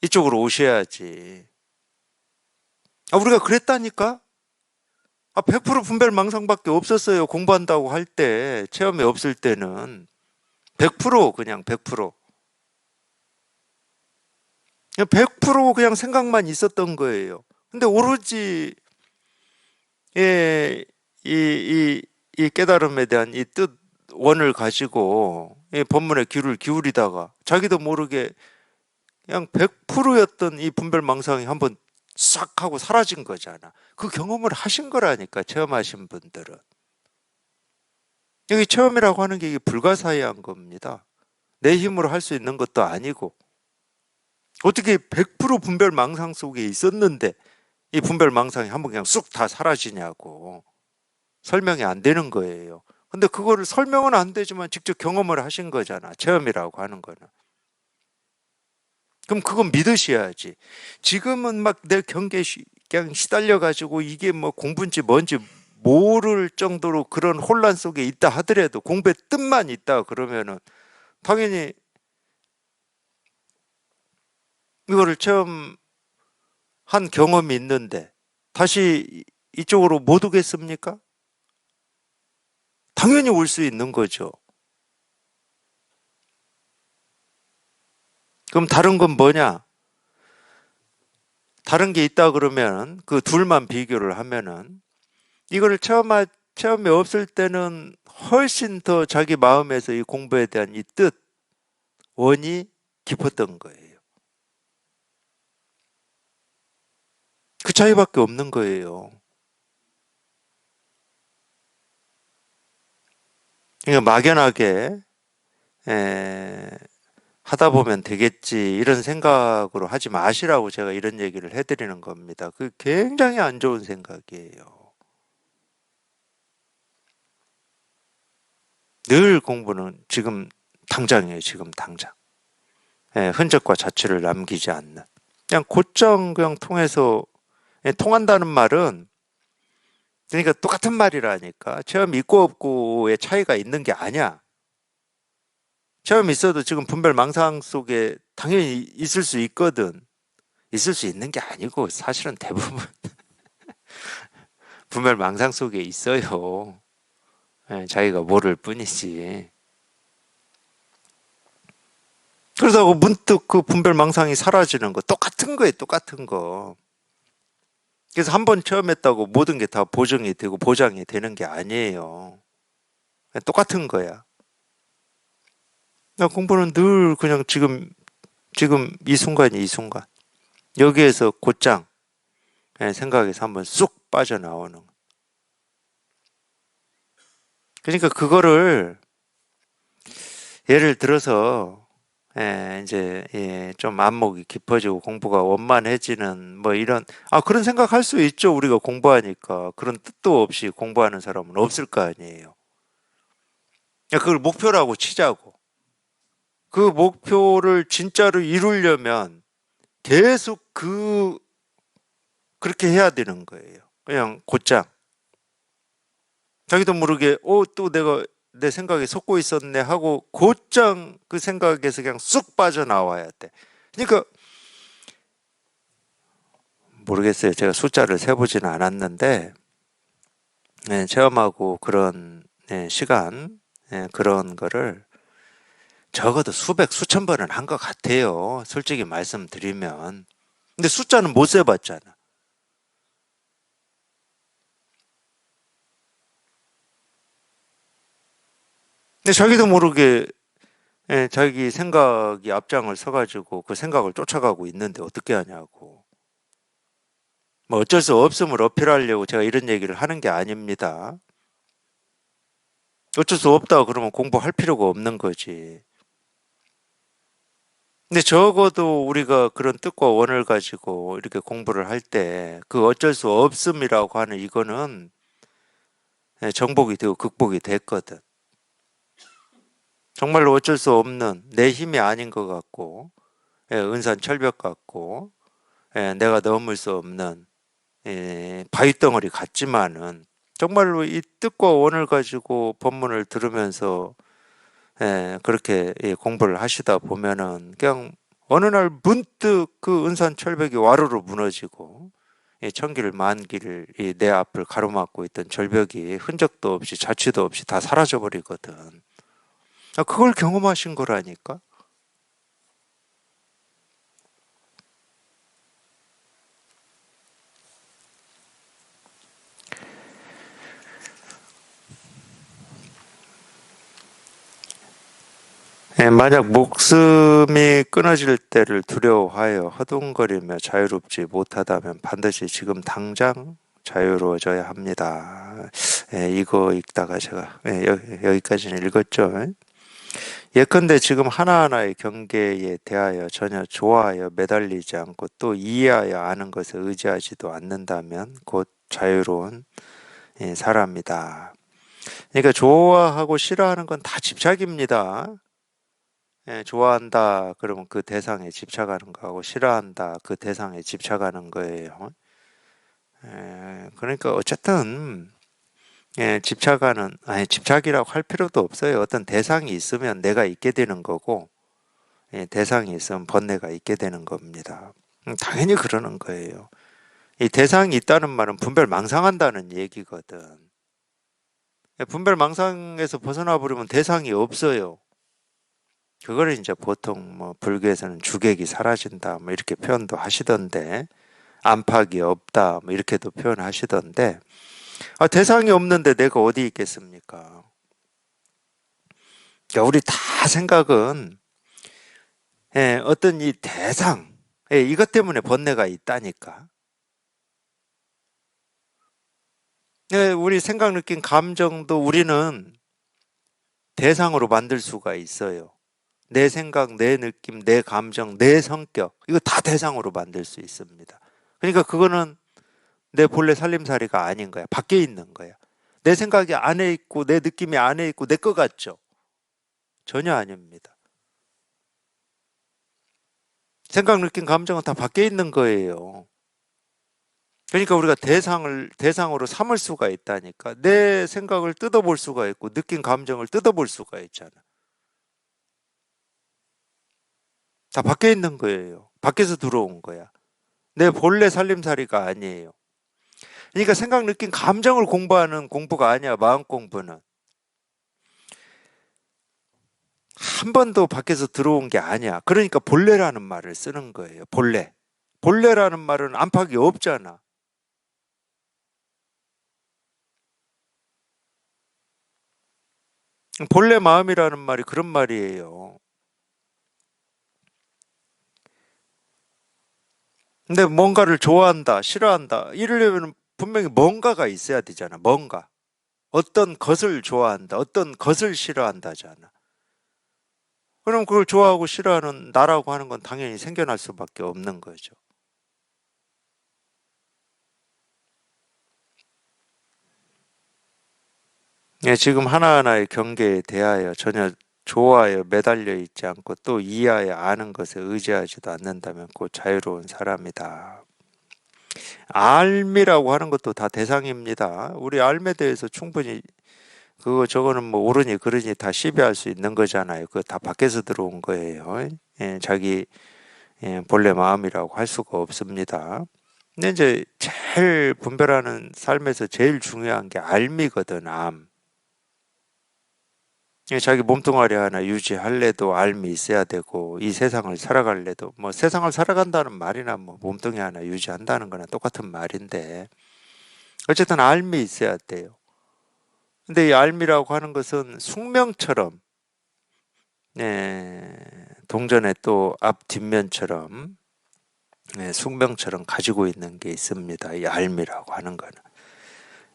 S1: 이쪽으로 오셔야지. 우리가 그랬다니까? 100% 분별망상밖에 없었어요. 공부한다고 할 때, 체험이 없을 때는. 100% 그냥 100%. 100% 그냥 생각만 있었던 거예요. 근데 오로지, 이, 이 깨달음에 대한 이 뜻, 원을 가지고, 이 법문에 귀를 기울이다가, 자기도 모르게 그냥 100%였던 이 분별망상이 한번 싹 하고 사라진 거잖아. 그 경험을 하신 거라니까, 체험하신 분들은. 여기 체험이라고 하는 게 이게 불가사의한 겁니다. 내 힘으로 할 수 있는 것도 아니고. 어떻게 100% 분별망상 속에 있었는데 이 분별망상이 한번 그냥 쑥 다 사라지냐고. 설명이 안 되는 거예요. 근데 그거를 설명은 안 되지만 직접 경험을 하신 거잖아. 체험이라고 하는 거는. 그럼 그건 믿으셔야지. 지금은 막 내 경계에 그냥 시달려가지고 이게 뭐 공부인지 뭔지 모를 정도로 그런 혼란 속에 있다 하더라도 공부의 뜻만 있다 그러면은 당연히 이거를 체험한 경험이 있는데 다시 이쪽으로 못 오겠습니까? 당연히 올 수 있는 거죠. 그럼 다른 건 뭐냐? 다른 게 있다 그러면 그 둘만 비교를 하면은 이거를 체험이 없을 때는 훨씬 더 자기 마음에서 이 공부에 대한 이 뜻, 원이 깊었던 거예요. 그 차이밖에 없는 거예요. 그러니까 막연하게 하다 보면 되겠지 이런 생각으로 하지 마시라고 제가 이런 얘기를 해드리는 겁니다. 그 굉장히 안 좋은 생각이에요. 늘 공부는 지금 당장이에요. 지금 당장. 흔적과 자취를 남기지 않는. 그냥 곧장 그냥 통해서 통한다는 말은 그러니까 똑같은 말이라니까. 체험 있고 없고의 차이가 있는 게 아니야. 체험 있어도 지금 분별 망상 속에 당연히 있을 수 있거든. 있을 수 있는 게 아니고 사실은 대부분 분별 망상 속에 있어요. 자기가 모를 뿐이지. 그러다가 문득 그 분별 망상이 사라지는 거 똑같은 거예요. 똑같은 거. 그래서 한 번 체험했다고 모든 게 다 보정이 되고 보장이 되는 게 아니에요. 똑같은 거야. 나 공부는 늘 그냥 지금 이 순간이 이 순간. 여기에서 곧장 생각에서 한번 쑥 빠져나오는. 그러니까 그거를 예를 들어서 이제 좀 안목이 깊어지고 공부가 원만해지는 뭐 이런 그런 생각할 수 있죠. 우리가 공부하니까 그런 뜻도 없이 공부하는 사람은 없을 거 아니에요. 그걸 목표라고 치자고. 그 목표를 진짜로 이루려면 계속 그렇게 해야 되는 거예요. 그냥 곧장. 자기도 모르게, 또 내가 내 생각에 속고 있었네 하고 곧장 그 생각에서 그냥 쑥 빠져나와야 돼. 그러니까, 모르겠어요. 제가 숫자를 세보지는 않았는데, 체험하고 그런 시간, 그런 거를 적어도 수백, 수천 번은 한 것 같아요. 솔직히 말씀드리면. 근데 숫자는 못 세봤잖아. 근데 자기도 모르게 자기 생각이 앞장을 서가지고 그 생각을 쫓아가고 있는데 어떻게 하냐고. 뭐 어쩔 수 없음을 어필하려고 제가 이런 얘기를 하는 게 아닙니다. 어쩔 수 없다 그러면 공부할 필요가 없는 거지. 근데 적어도 우리가 그런 뜻과 원을 가지고 이렇게 공부를 할 때 그 어쩔 수 없음이라고 하는 이거는 정복이 되고 극복이 됐거든. 정말로 어쩔 수 없는 내 힘이 아닌 것 같고, 은산철벽 같고, 내가 넘을 수 없는 바위덩어리 같지만은 정말로 이 뜻과 원을 가지고 법문을 들으면서 그렇게 공부를 하시다 보면은 그냥 어느 날 문득 그 은산철벽이 와르르 무너지고 천길 만길 내 앞을 가로막고 있던 절벽이 흔적도 없이 자취도 없이 다 사라져 버리거든. 그걸 경험하신 거라니까. 만약 목숨이 끊어질 때를 두려워하여 허둥거리며 자유롭지 못하다면 반드시 지금 당장 자유로워져야 합니다. 이거 읽다가 제가 여기까지는 읽었죠. 예컨대 지금 하나하나의 경계에 대하여 전혀 좋아하여 매달리지 않고 또 이해하여 아는 것에 의지하지도 않는다면 곧 자유로운 사람이다. 그러니까 좋아하고 싫어하는 건 다 집착입니다. 좋아한다 그러면 그 대상에 집착하는 거하고 싫어한다 그 대상에 집착하는 거예요. 그러니까 어쨌든 집착하는 아니 집착이라고 할 필요도 없어요. 어떤 대상이 있으면 내가 있게 되는 거고 대상이 있으면 번뇌가 있게 되는 겁니다. 당연히 그러는 거예요. 이 대상이 있다는 말은 분별망상한다는 얘기거든. 분별망상에서 벗어나 버리면 대상이 없어요. 그거를 이제 보통 뭐 불교에서는 주객이 사라진다 뭐 이렇게 표현도 하시던데 안팎이 없다 뭐 이렇게도 표현하시던데 대상이 없는데 내가 어디 있겠습니까? 그러니까 우리 다 생각은 어떤 이 대상 이것 때문에 번뇌가 있다니까. 우리 생각, 느낀 감정도 우리는 대상으로 만들 수가 있어요. 내 생각, 내 느낌, 내 감정, 내 성격 이거 다 대상으로 만들 수 있습니다. 그러니까 그거는 내 본래 살림살이가 아닌 거야. 밖에 있는 거야. 내 생각이 안에 있고 내 느낌이 안에 있고 내 것 같죠? 전혀 아닙니다. 생각, 느낌, 감정은 다 밖에 있는 거예요. 그러니까 우리가 대상으로 삼을 수가 있다니까. 내 생각을 뜯어볼 수가 있고 느낀 감정을 뜯어볼 수가 있잖아. 다 밖에 있는 거예요. 밖에서 들어온 거야. 내 본래 살림살이가 아니에요. 그러니까 생각, 느낀 감정을 공부하는 공부가 아니야. 마음 공부는. 한 번도 밖에서 들어온 게 아니야. 그러니까 본래라는 말을 쓰는 거예요. 본래. 본래라는 말은 안팎이 없잖아. 본래 마음이라는 말이 그런 말이에요. 근데 뭔가를 좋아한다, 싫어한다, 이러려면 분명히 뭔가가 있어야 되잖아. 뭔가. 어떤 것을 좋아한다, 어떤 것을 싫어한다잖아. 그럼 그걸 좋아하고 싫어하는 나라고 하는 건 당연히 생겨날 수밖에 없는 거죠. 지금 하나하나의 경계에 대하여 전혀 좋아하여 매달려 있지 않고 또 이해하여 아는 것에 의지하지도 않는다면 곧 자유로운 사람이다. 알미라고 하는 것도 다 대상입니다. 우리 알에 대해서 충분히 그거 저거는 뭐 옳으니 그르니 다 시비할 수 있는 거잖아요. 그거 다 밖에서 들어온 거예요. 자기 본래 마음이라고 할 수가 없습니다. 근데 이제 제일 분별하는 삶에서 제일 중요한 게 알미거든, 암. 자기 몸뚱아리 하나 유지할래도 알미 있어야 되고, 이 세상을 살아갈래도, 뭐 세상을 살아간다는 말이나 뭐 몸뚱이 하나 유지한다는 거나 똑같은 말인데, 어쨌든 알미 있어야 돼요. 근데 이 알미라고 하는 것은 숙명처럼, 예, 동전의 또 앞 뒷면처럼, 예, 숙명처럼 가지고 있는 게 있습니다. 이 알미라고 하는 거는.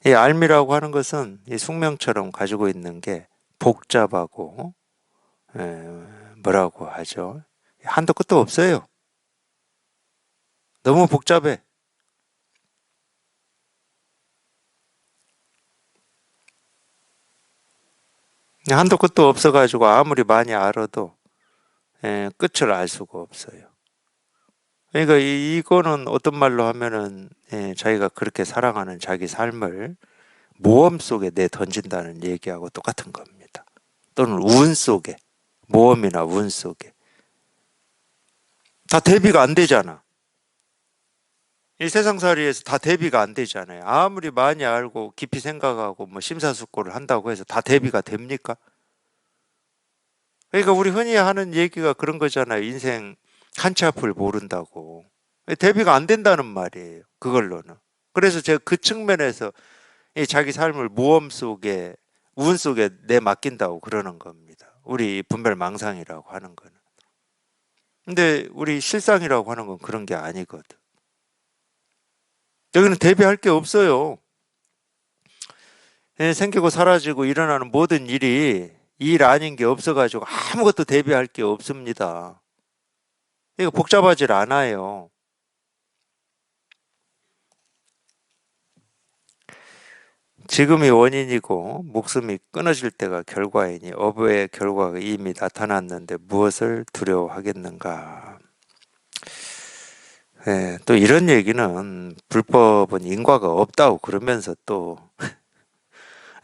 S1: 이 알미라고 하는 것은 이 숙명처럼 가지고 있는 게 복잡하고, 예, 뭐라고 하죠? 한도 끝도 없어요. 너무 복잡해. 한도 끝도 없어가지고 아무리 많이 알아도 끝을 알 수가 없어요. 그러니까 이거는 어떤 말로 하면은 자기가 그렇게 사랑하는 자기 삶을 모험 속에 내 던진다는 얘기하고 똑같은 겁니다. 또는 운 속에, 모험이나 운 속에. 다 대비가 안 되잖아. 이 세상살이에서 다 대비가 안 되잖아요. 아무리 많이 알고 깊이 생각하고 뭐 심사숙고를 한다고 해서 다 대비가 됩니까? 그러니까 우리 흔히 하는 얘기가 그런 거잖아요. 인생 한 치 앞을 모른다고. 대비가 안 된다는 말이에요. 그걸로는. 그래서 제가 그 측면에서 이 자기 삶을 모험 속에, 운 속에 내맡긴다고 그러는 겁니다. 우리 분별망상이라고 하는 거는. 근데 우리 실상이라고 하는 건 그런 게 아니거든. 여기는 대비할 게 없어요. 생기고 사라지고 일어나는 모든 일이 일 아닌 게 없어가지고 아무것도 대비할 게 없습니다. 이거 복잡하질 않아요. 지금이 원인이고 목숨이 끊어질 때가 결과이니 업의 결과가 이미 나타났는데 무엇을 두려워하겠는가. 또 이런 얘기는 불법은 인과가 없다고 그러면서 또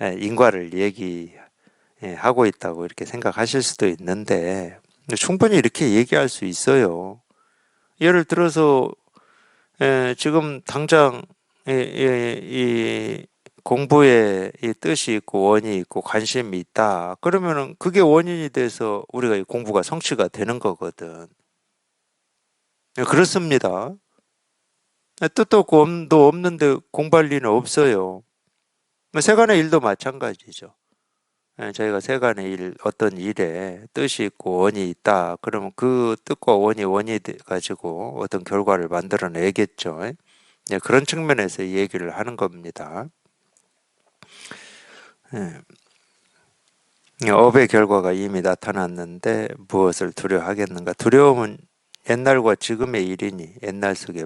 S1: 인과를 얘기하고 있다고 이렇게 생각하실 수도 있는데 충분히 이렇게 얘기할 수 있어요. 예를 들어서 지금 당장 이 공부에 이 뜻이 있고 원이 있고 관심이 있다. 그러면은 그게 원인이 돼서 우리가 이 공부가 성취가 되는 거거든. 그렇습니다. 뜻도 없고 엄도 없는데 공부할 리는 없어요. 세간의 일도 마찬가지죠. 저희가 세간의 일, 어떤 일에 뜻이 있고 원이 있다. 그러면 그 뜻과 원이 가지고 어떤 결과를 만들어내겠죠. 그런 측면에서 이 얘기를 하는 겁니다. 업의 결과가 이미 나타났는데 무엇을 두려워하겠는가? 두려움은 옛날과 지금의 일이니 옛날 속에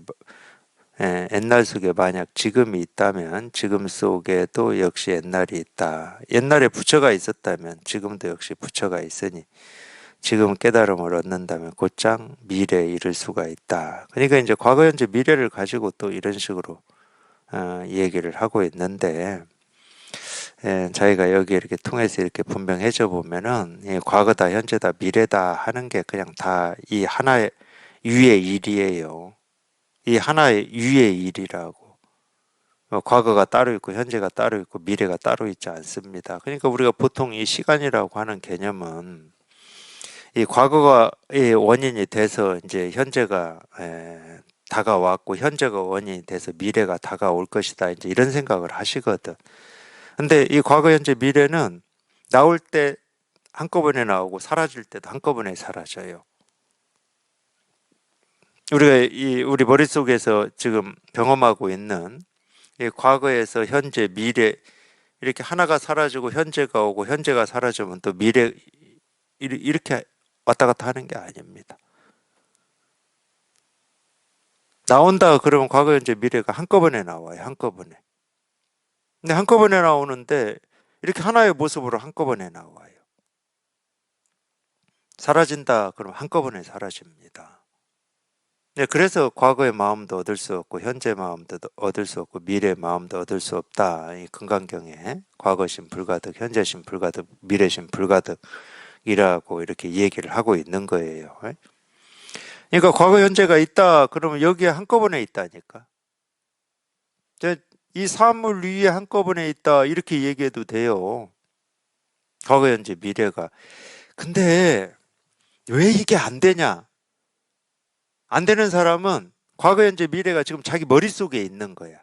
S1: 만약 지금이 있다면 지금 속에도 역시 옛날이 있다. 옛날에 부처가 있었다면 지금도 역시 부처가 있으니 지금 깨달음을 얻는다면 곧장 미래에 이를 수가 있다. 그러니까 이제 과거, 현재, 미래를 가지고 또 이런 식으로 얘기를 하고 있는데 저희가 여기 이렇게 통해서 이렇게 분명해져 보면은 과거다, 현재다, 미래다 하는 게 그냥 다 이 하나의 유의 일이에요. 이 하나의 유의 일이라고. 과거가 따로 있고 현재가 따로 있고 미래가 따로 있지 않습니다. 그러니까 우리가 보통 이 시간이라고 하는 개념은 이 과거가 이 원인이 돼서 이제 현재가 다가왔고 현재가 원인이 돼서 미래가 다가올 것이다. 이제 이런 생각을 하시거든. 근데 이 과거, 현재, 미래는 나올 때 한꺼번에 나오고 사라질 때도 한꺼번에 사라져요. 우리 머릿속에서 지금 경험하고 있는 이 과거에서 현재, 미래 이렇게 하나가 사라지고 현재가 오고 현재가 사라지면 또 미래 이렇게 왔다 갔다 하는 게 아닙니다. 나온다 그러면 과거, 현재, 미래가 한꺼번에 나와요. 한꺼번에. 근데 한꺼번에 나오는데 이렇게 하나의 모습으로 한꺼번에 나와요. 사라진다 그러면 한꺼번에 사라집니다. 네, 그래서 과거의 마음도 얻을 수 없고 현재 마음도 얻을 수 없고 미래의 마음도 얻을 수 없다. 이 금강경에 과거심 불가득, 현재심 불가득, 미래심 불가득이라고 이렇게 얘기를 하고 있는 거예요. 그러니까 과거, 현재가 있다 그러면 여기에 한꺼번에 있다니까. 이 사물 위에 한꺼번에 있다 이렇게 얘기해도 돼요. 과거, 현재, 미래가. 근데 왜 이게 안 되냐? 안 되는 사람은 과거, 현재, 미래가 지금 자기 머릿속에 있는 거야.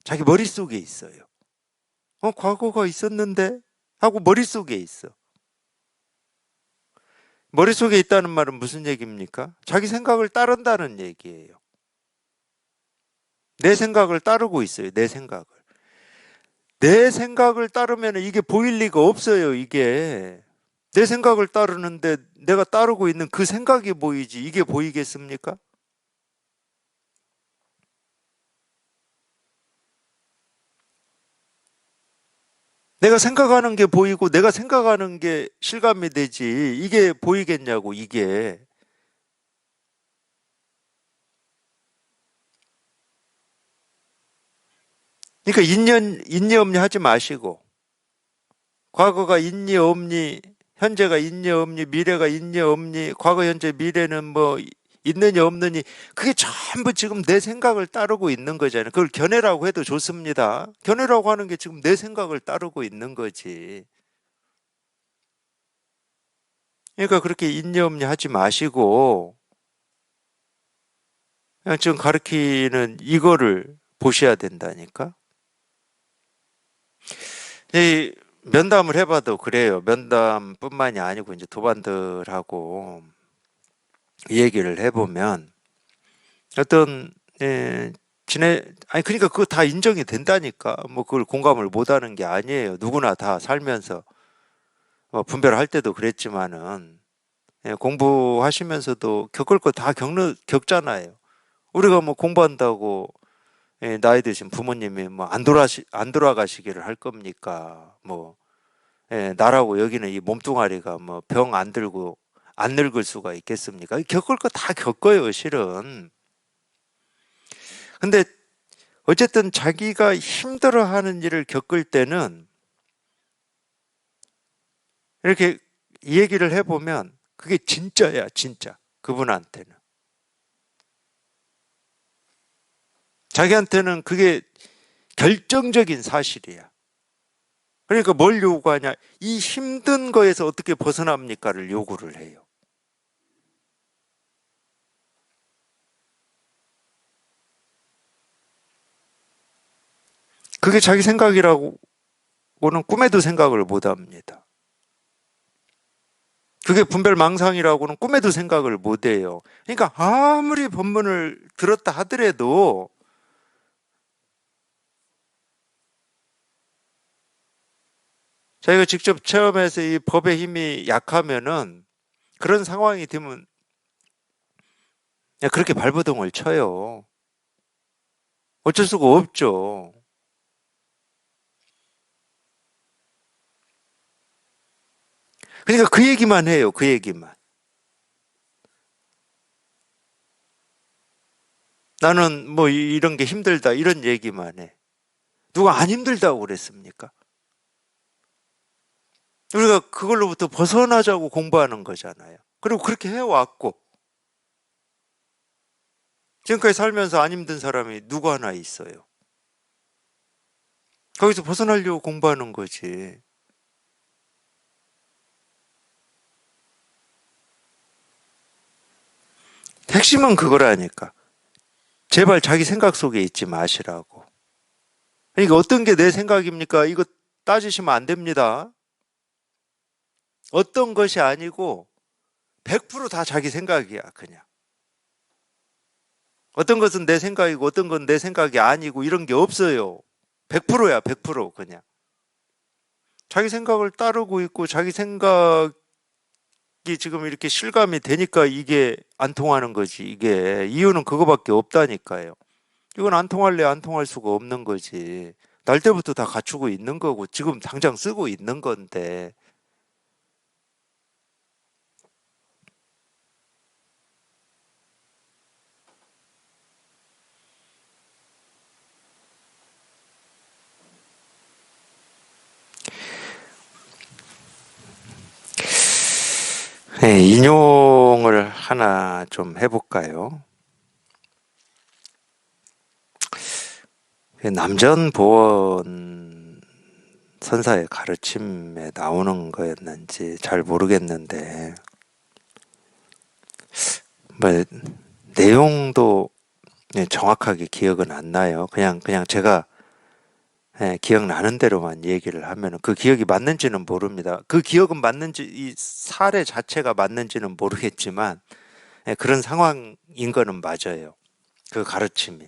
S1: 자기 머릿속에 있어요. 과거가 있었는데? 하고 머릿속에 있어. 머릿속에 있다는 말은 무슨 얘기입니까? 자기 생각을 따른다는 얘기예요. 내 생각을 따르고 있어요. 내 생각을. 내 생각을 따르면 이게 보일 리가 없어요. 이게. 내 생각을 따르는데 내가 따르고 있는 그 생각이 보이지 이게 보이겠습니까? 내가 생각하는 게 보이고 내가 생각하는 게 실감이 되지 이게 보이겠냐고 이게. 그러니까 있니 없니 하지 마시고 과거가 있니 없니 현재가 있니 없니 미래가 있니 없니 과거 현재 미래는 뭐 있느니 없느니 그게 전부 지금 내 생각을 따르고 있는 거잖아요. 그걸 견해라고 해도 좋습니다. 견해라고 하는 게 지금 내 생각을 따르고 있는 거지. 그러니까 그렇게 있니 없니 하지 마시고 그냥 지금 가르치는 이거를 보셔야 된다니까. 이 면담을 해봐도 그래요. 면담뿐만이 아니고 이제 도반들하고 이 얘기를 해보면 어떤 아니 그러니까 그거 다 인정이 된다니까. 뭐 그걸 공감을 못하는 게 아니에요. 누구나 다 살면서 분별할 때도 그랬지만은 공부하시면서도 겪을 거 다 겪잖아요. 우리가 뭐 공부한다고 나이 드신 부모님이 뭐 안 돌아가시기를 할 겁니까? 뭐 나라고 여기는 이 몸뚱아리가 뭐 병 안 들고 안 늙을 수가 있겠습니까? 겪을 거 다 겪어요, 실은. 근데 어쨌든 자기가 힘들어하는 일을 겪을 때는 이렇게 이 얘기를 해보면 그게 진짜야, 진짜. 그분한테는. 자기한테는 그게 결정적인 사실이야. 그러니까 뭘 요구하냐? 이 힘든 거에서 어떻게 벗어납니까를 요구를 해요. 그게 자기 생각이라고는 꿈에도 생각을 못 합니다. 그게 분별망상이라고는 꿈에도 생각을 못 해요. 그러니까 아무리 법문을 들었다 하더라도 자기가 직접 체험해서 이 법의 힘이 약하면은 그런 상황이 되면 그냥 그렇게 발버둥을 쳐요. 어쩔 수가 없죠. 그러니까 그 얘기만 해요. 그 얘기만. 나는 뭐 이런 게 힘들다. 이런 얘기만 해. 누가 안 힘들다고 그랬습니까? 우리가 그걸로부터 벗어나자고 공부하는 거잖아요. 그리고 그렇게 해왔고, 지금까지 살면서 안 힘든 사람이 누구 하나 있어요. 거기서 벗어나려고 공부하는 거지. 핵심은 그거라니까. 제발 자기 생각 속에 있지 마시라고. 그러니까 어떤 게 내 생각입니까? 이거 따지시면 안 됩니다. 어떤 것이 아니고 100%다 자기 생각이야, 그냥. 어떤 것은 내 생각이고 어떤 건 내 생각이 아니고 이런 게 없어요. 100%야, 100% 그냥. 자기 생각을 따르고 있고 자기 생각이 지금 이렇게 실감이 되니까 이게 안 통하는 거지. 이게 이유는 그거밖에 없다니까요. 이건 안 통할래 안 통할 수가 없는 거지. 날 때부터 다 갖추고 있는 거고 지금 당장 쓰고 있는 건데. 네, 인용을 하나 좀 해볼까요? 남전보원 선사의 가르침에 나오는 거였는지 잘 모르겠는데, 뭐, 내용도 정확하게 기억은 안 나요. 그냥 제가 기억나는 대로만 얘기를 하면은 그 기억이 맞는지는 모릅니다. 그 기억은 맞는지, 이 사례 자체가 맞는지는 모르겠지만, 그런 상황인 거는 맞아요. 그 가르침이.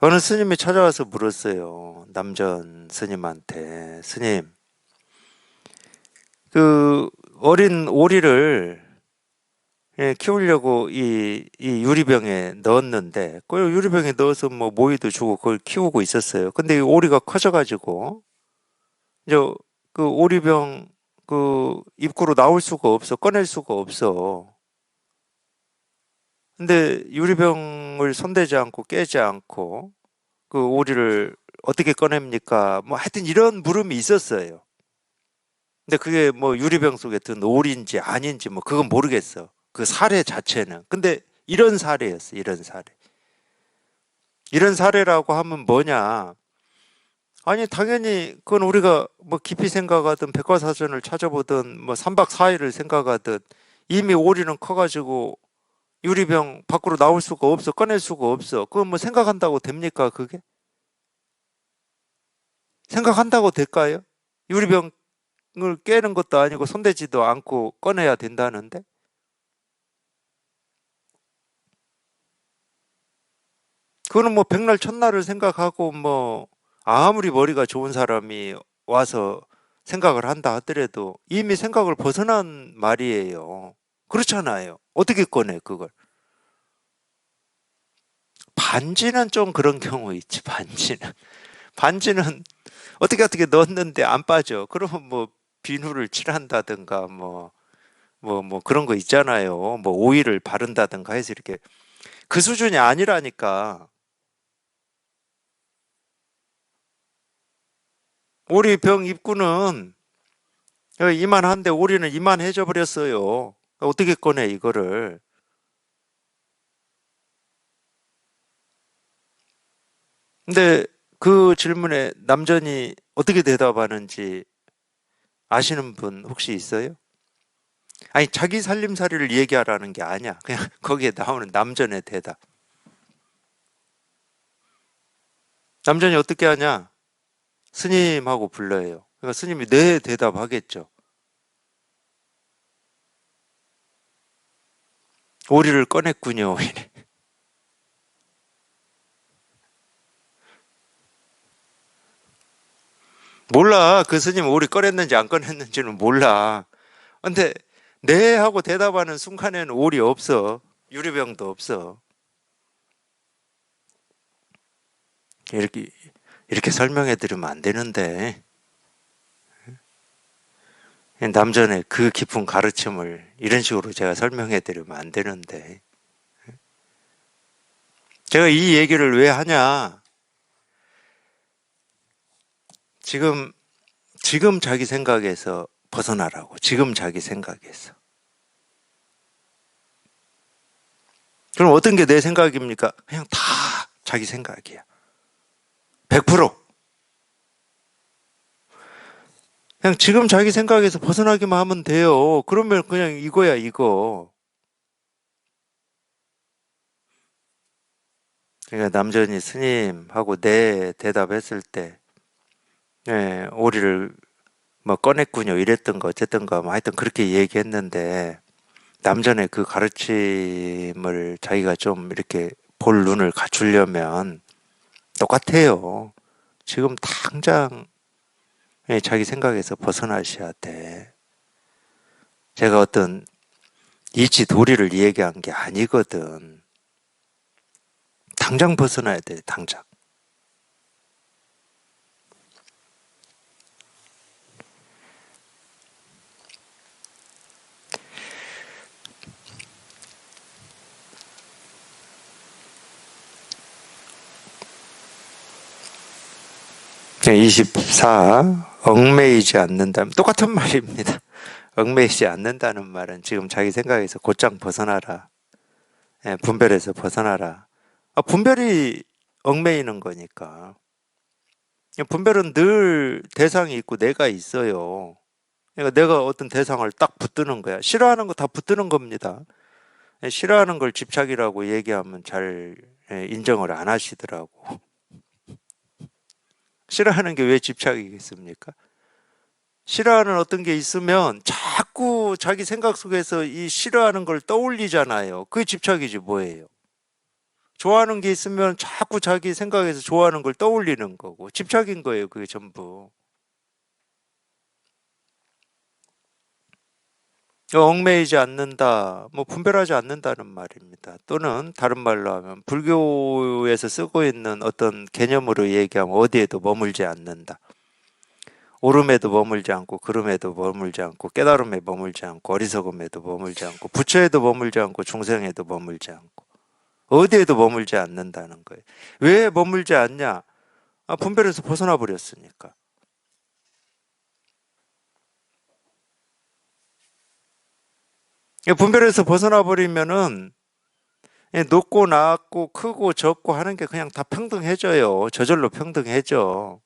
S1: 어느 스님이 찾아와서 물었어요. 남전 스님한테. 스님, 그 어린 오리를 키우려고 이 유리병에 넣었는데, 그 유리병에 넣어서 뭐 모이도 주고 그걸 키우고 있었어요. 근데 이 오리가 커져가지고, 이제 그 오리병 그 입구로 나올 수가 없어. 꺼낼 수가 없어. 근데 유리병을 손대지 않고 깨지 않고 그 오리를 어떻게 꺼냅니까? 뭐 하여튼 이런 물음이 있었어요. 근데 그게 뭐 유리병 속에 든 오리인지 아닌지 뭐 그건 모르겠어. 그 사례 자체는. 근데 이런 사례였어. 이런 사례. 이런 사례라고 하면 뭐냐? 아니 당연히 그건 우리가 뭐 깊이 생각하든 백과사전을 찾아보든 뭐 3박 4일을 생각하든 이미 오리는 커가지고 유리병 밖으로 나올 수가 없어. 꺼낼 수가 없어. 그건 뭐 생각한다고 됩니까? 그게? 생각한다고 될까요? 유리병을 깨는 것도 아니고 손대지도 않고 꺼내야 된다는데? 그거는 뭐 백날 첫날을 생각하고 뭐 아무리 머리가 좋은 사람이 와서 생각을 한다 하더라도 이미 생각을 벗어난 말이에요. 그렇잖아요. 어떻게 꺼내 그걸? 반지는 좀 그런 경우 있지. 반지는 어떻게 넣었는데 안 빠져. 그러면 뭐 비누를 칠한다든가 뭐 그런 거 있잖아요. 뭐 오일을 바른다든가 해서 이렇게 그 수준이 아니라니까. 오리 병 입구는 이만한데 오리는 이만해져 버렸어요. 어떻게 꺼내 이거를? 근데 그 질문에 남전이 어떻게 대답하는지 아시는 분 혹시 있어요? 아니 자기 살림살이를 얘기하라는 게 아니야. 그냥 거기에 나오는 남전의 대답. 남전이 어떻게 하냐? 스님하고 불러요. 그러니까 스님이 네 대답하겠죠. 오리를 꺼냈군요. 몰라. 그 스님 오리 꺼냈는지 안 꺼냈는지는 몰라. 근데 네 하고 대답하는 순간에는 오리 없어. 유리병도 없어. 이렇게 이렇게 설명해 드리면 안 되는데 남전의 그 깊은 가르침을 이런 식으로 제가 설명해 드리면 안 되는데 제가 이 얘기를 왜 하냐? 지금 지금 자기 생각에서 벗어나라고. 지금 자기 생각에서. 그럼 어떤 게 내 생각입니까? 그냥 다 자기 생각이야. 100%. 그냥 지금 자기 생각에서 벗어나기만 하면 돼요. 그러면 그냥 이거야, 이거. 그러니까 남전이 스님하고 네 대답했을 때, 오리를 뭐 꺼냈군요. 이랬던 거, 어쨌든 거, 뭐 하여튼 그렇게 얘기했는데, 남전의 그 가르침을 자기가 좀 이렇게 볼 눈을 갖추려면 똑같아요. 지금 당장 자기 생각에서 벗어나셔야 돼. 제가 어떤 이치 도리를 얘기한 게 아니거든. 당장 벗어나야 돼, 당장. 24. 얽매이지 않는다면 똑같은 말입니다. 얽매이지 않는다는 말은 지금 자기 생각에서 곧장 벗어나라. 분별해서 벗어나라. 분별이 얽매이는 거니까. 분별은 늘 대상이 있고 내가 있어요. 그러니까 내가 어떤 대상을 딱 붙드는 거야. 싫어하는 거 다 붙드는 겁니다. 싫어하는 걸 집착이라고 얘기하면 잘 인정을 안 하시더라고. 싫어하는 게 왜 집착이겠습니까? 싫어하는 어떤 게 있으면 자꾸 자기 생각 속에서 이 싫어하는 걸 떠올리잖아요. 그게 집착이지 뭐예요. 좋아하는 게 있으면 자꾸 자기 생각에서 좋아하는 걸 떠올리는 거고 집착인 거예요. 그게 전부. 얽매이지 않는다, 뭐 분별하지 않는다는 말입니다. 또는 다른 말로 하면 불교에서 쓰고 있는 어떤 개념으로 얘기하면 어디에도 머물지 않는다. 오름에도 머물지 않고 그름에도 머물지 않고 깨달음에 머물지 않고 어리석음에도 머물지 않고 부처에도 머물지 않고 중생에도 머물지 않고 어디에도 머물지 않는다는 거예요. 왜 머물지 않냐? 분별에서 벗어나 버렸으니까. 분별에서 벗어나 버리면은 높고 낮고 크고 적고 하는 게 그냥 다 평등해져요. 저절로 평등해져.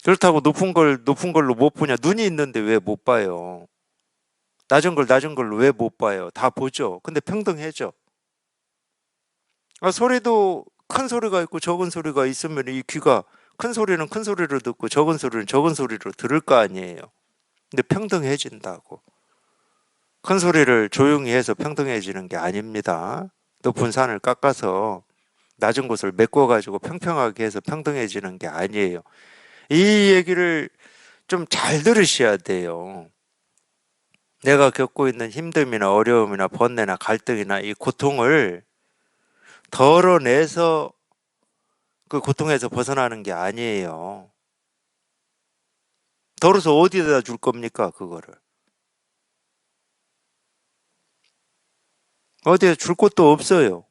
S1: 그렇다고 높은 걸로 못 보냐? 눈이 있는데 왜 못 봐요? 낮은 걸 낮은 걸로 왜 못 봐요? 다 보죠. 근데 평등해져. 소리도 큰 소리가 있고 적은 소리가 있으면 이 귀가 큰 소리는 큰 소리로 듣고 적은 소리는 적은 소리로 들을 거 아니에요. 근데 평등해진다고. 큰 소리를 조용히 해서 평등해지는 게 아닙니다. 높은 산을 깎아서 낮은 곳을 메꿔가지고 평평하게 해서 평등해지는 게 아니에요. 이 얘기를 좀 잘 들으셔야 돼요. 내가 겪고 있는 힘듦이나 어려움이나 번뇌나 갈등이나 이 고통을 덜어내서 그 고통에서 벗어나는 게 아니에요. 덜어서 어디에다 줄 겁니까, 그거를? 어디에 줄 곳도 없어요.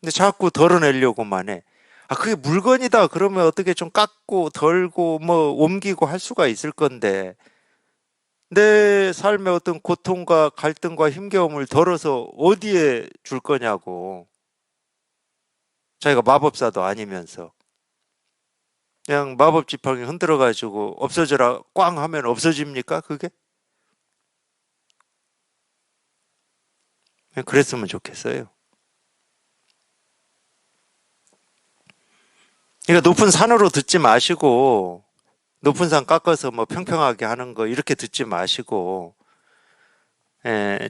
S1: 근데 자꾸 덜어내려고만 해. 그게 물건이다. 그러면 어떻게 좀 깎고 덜고 뭐 옮기고 할 수가 있을 건데 내 삶의 어떤 고통과 갈등과 힘겨움을 덜어서 어디에 줄 거냐고. 자기가 마법사도 아니면서 그냥 마법 지팡이 흔들어 가지고 없어져라 꽝 하면 없어집니까? 그게? 그랬으면 좋겠어요. 그러니까 높은 산으로 듣지 마시고 높은 산 깎아서 뭐 평평하게 하는 거 이렇게 듣지 마시고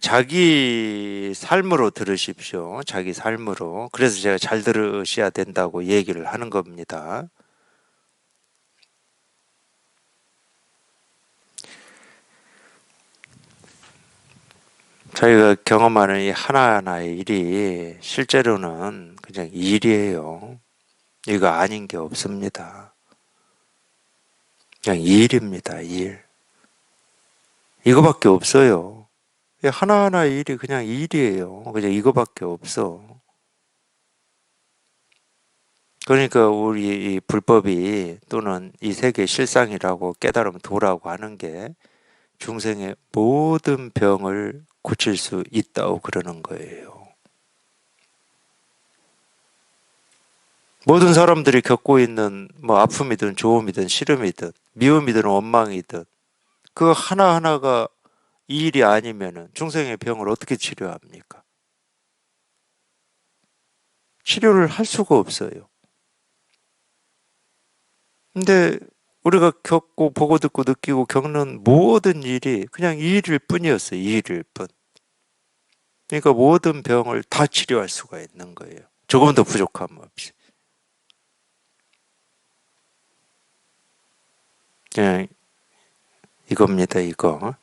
S1: 자기 삶으로 들으십시오. 자기 삶으로. 그래서 제가 잘 들으셔야 된다고 얘기를 하는 겁니다. 저희가 경험하는 이 하나하나의 일이 실제로는 그냥 일이에요. 이거 아닌 게 없습니다. 그냥 일입니다, 일. 이거밖에 없어요. 하나하나의 일이 그냥 일이에요. 그냥 이거밖에 없어. 그러니까 우리 이 불법이 또는 이 세계 실상이라고 깨달으면 도라고 하는 게 중생의 모든 병을 고칠 수 있다고 그러는 거예요. 모든 사람들이 겪고 있는 뭐 아픔이든 조음이든 시름이든 미움이든 원망이든 그 하나하나가 이 일이 아니면은 중생의 병을 어떻게 치료합니까? 치료를 할 수가 없어요. 근데 우리가 겪고 보고 듣고 느끼고 겪는 모든 일이 그냥 이 일일 뿐이었어요. 이 일일 뿐. 그러니까 모든 병을 다 치료할 수가 있는 거예요. 조금 더 부족함 없이. 그냥 이겁니다, 이거.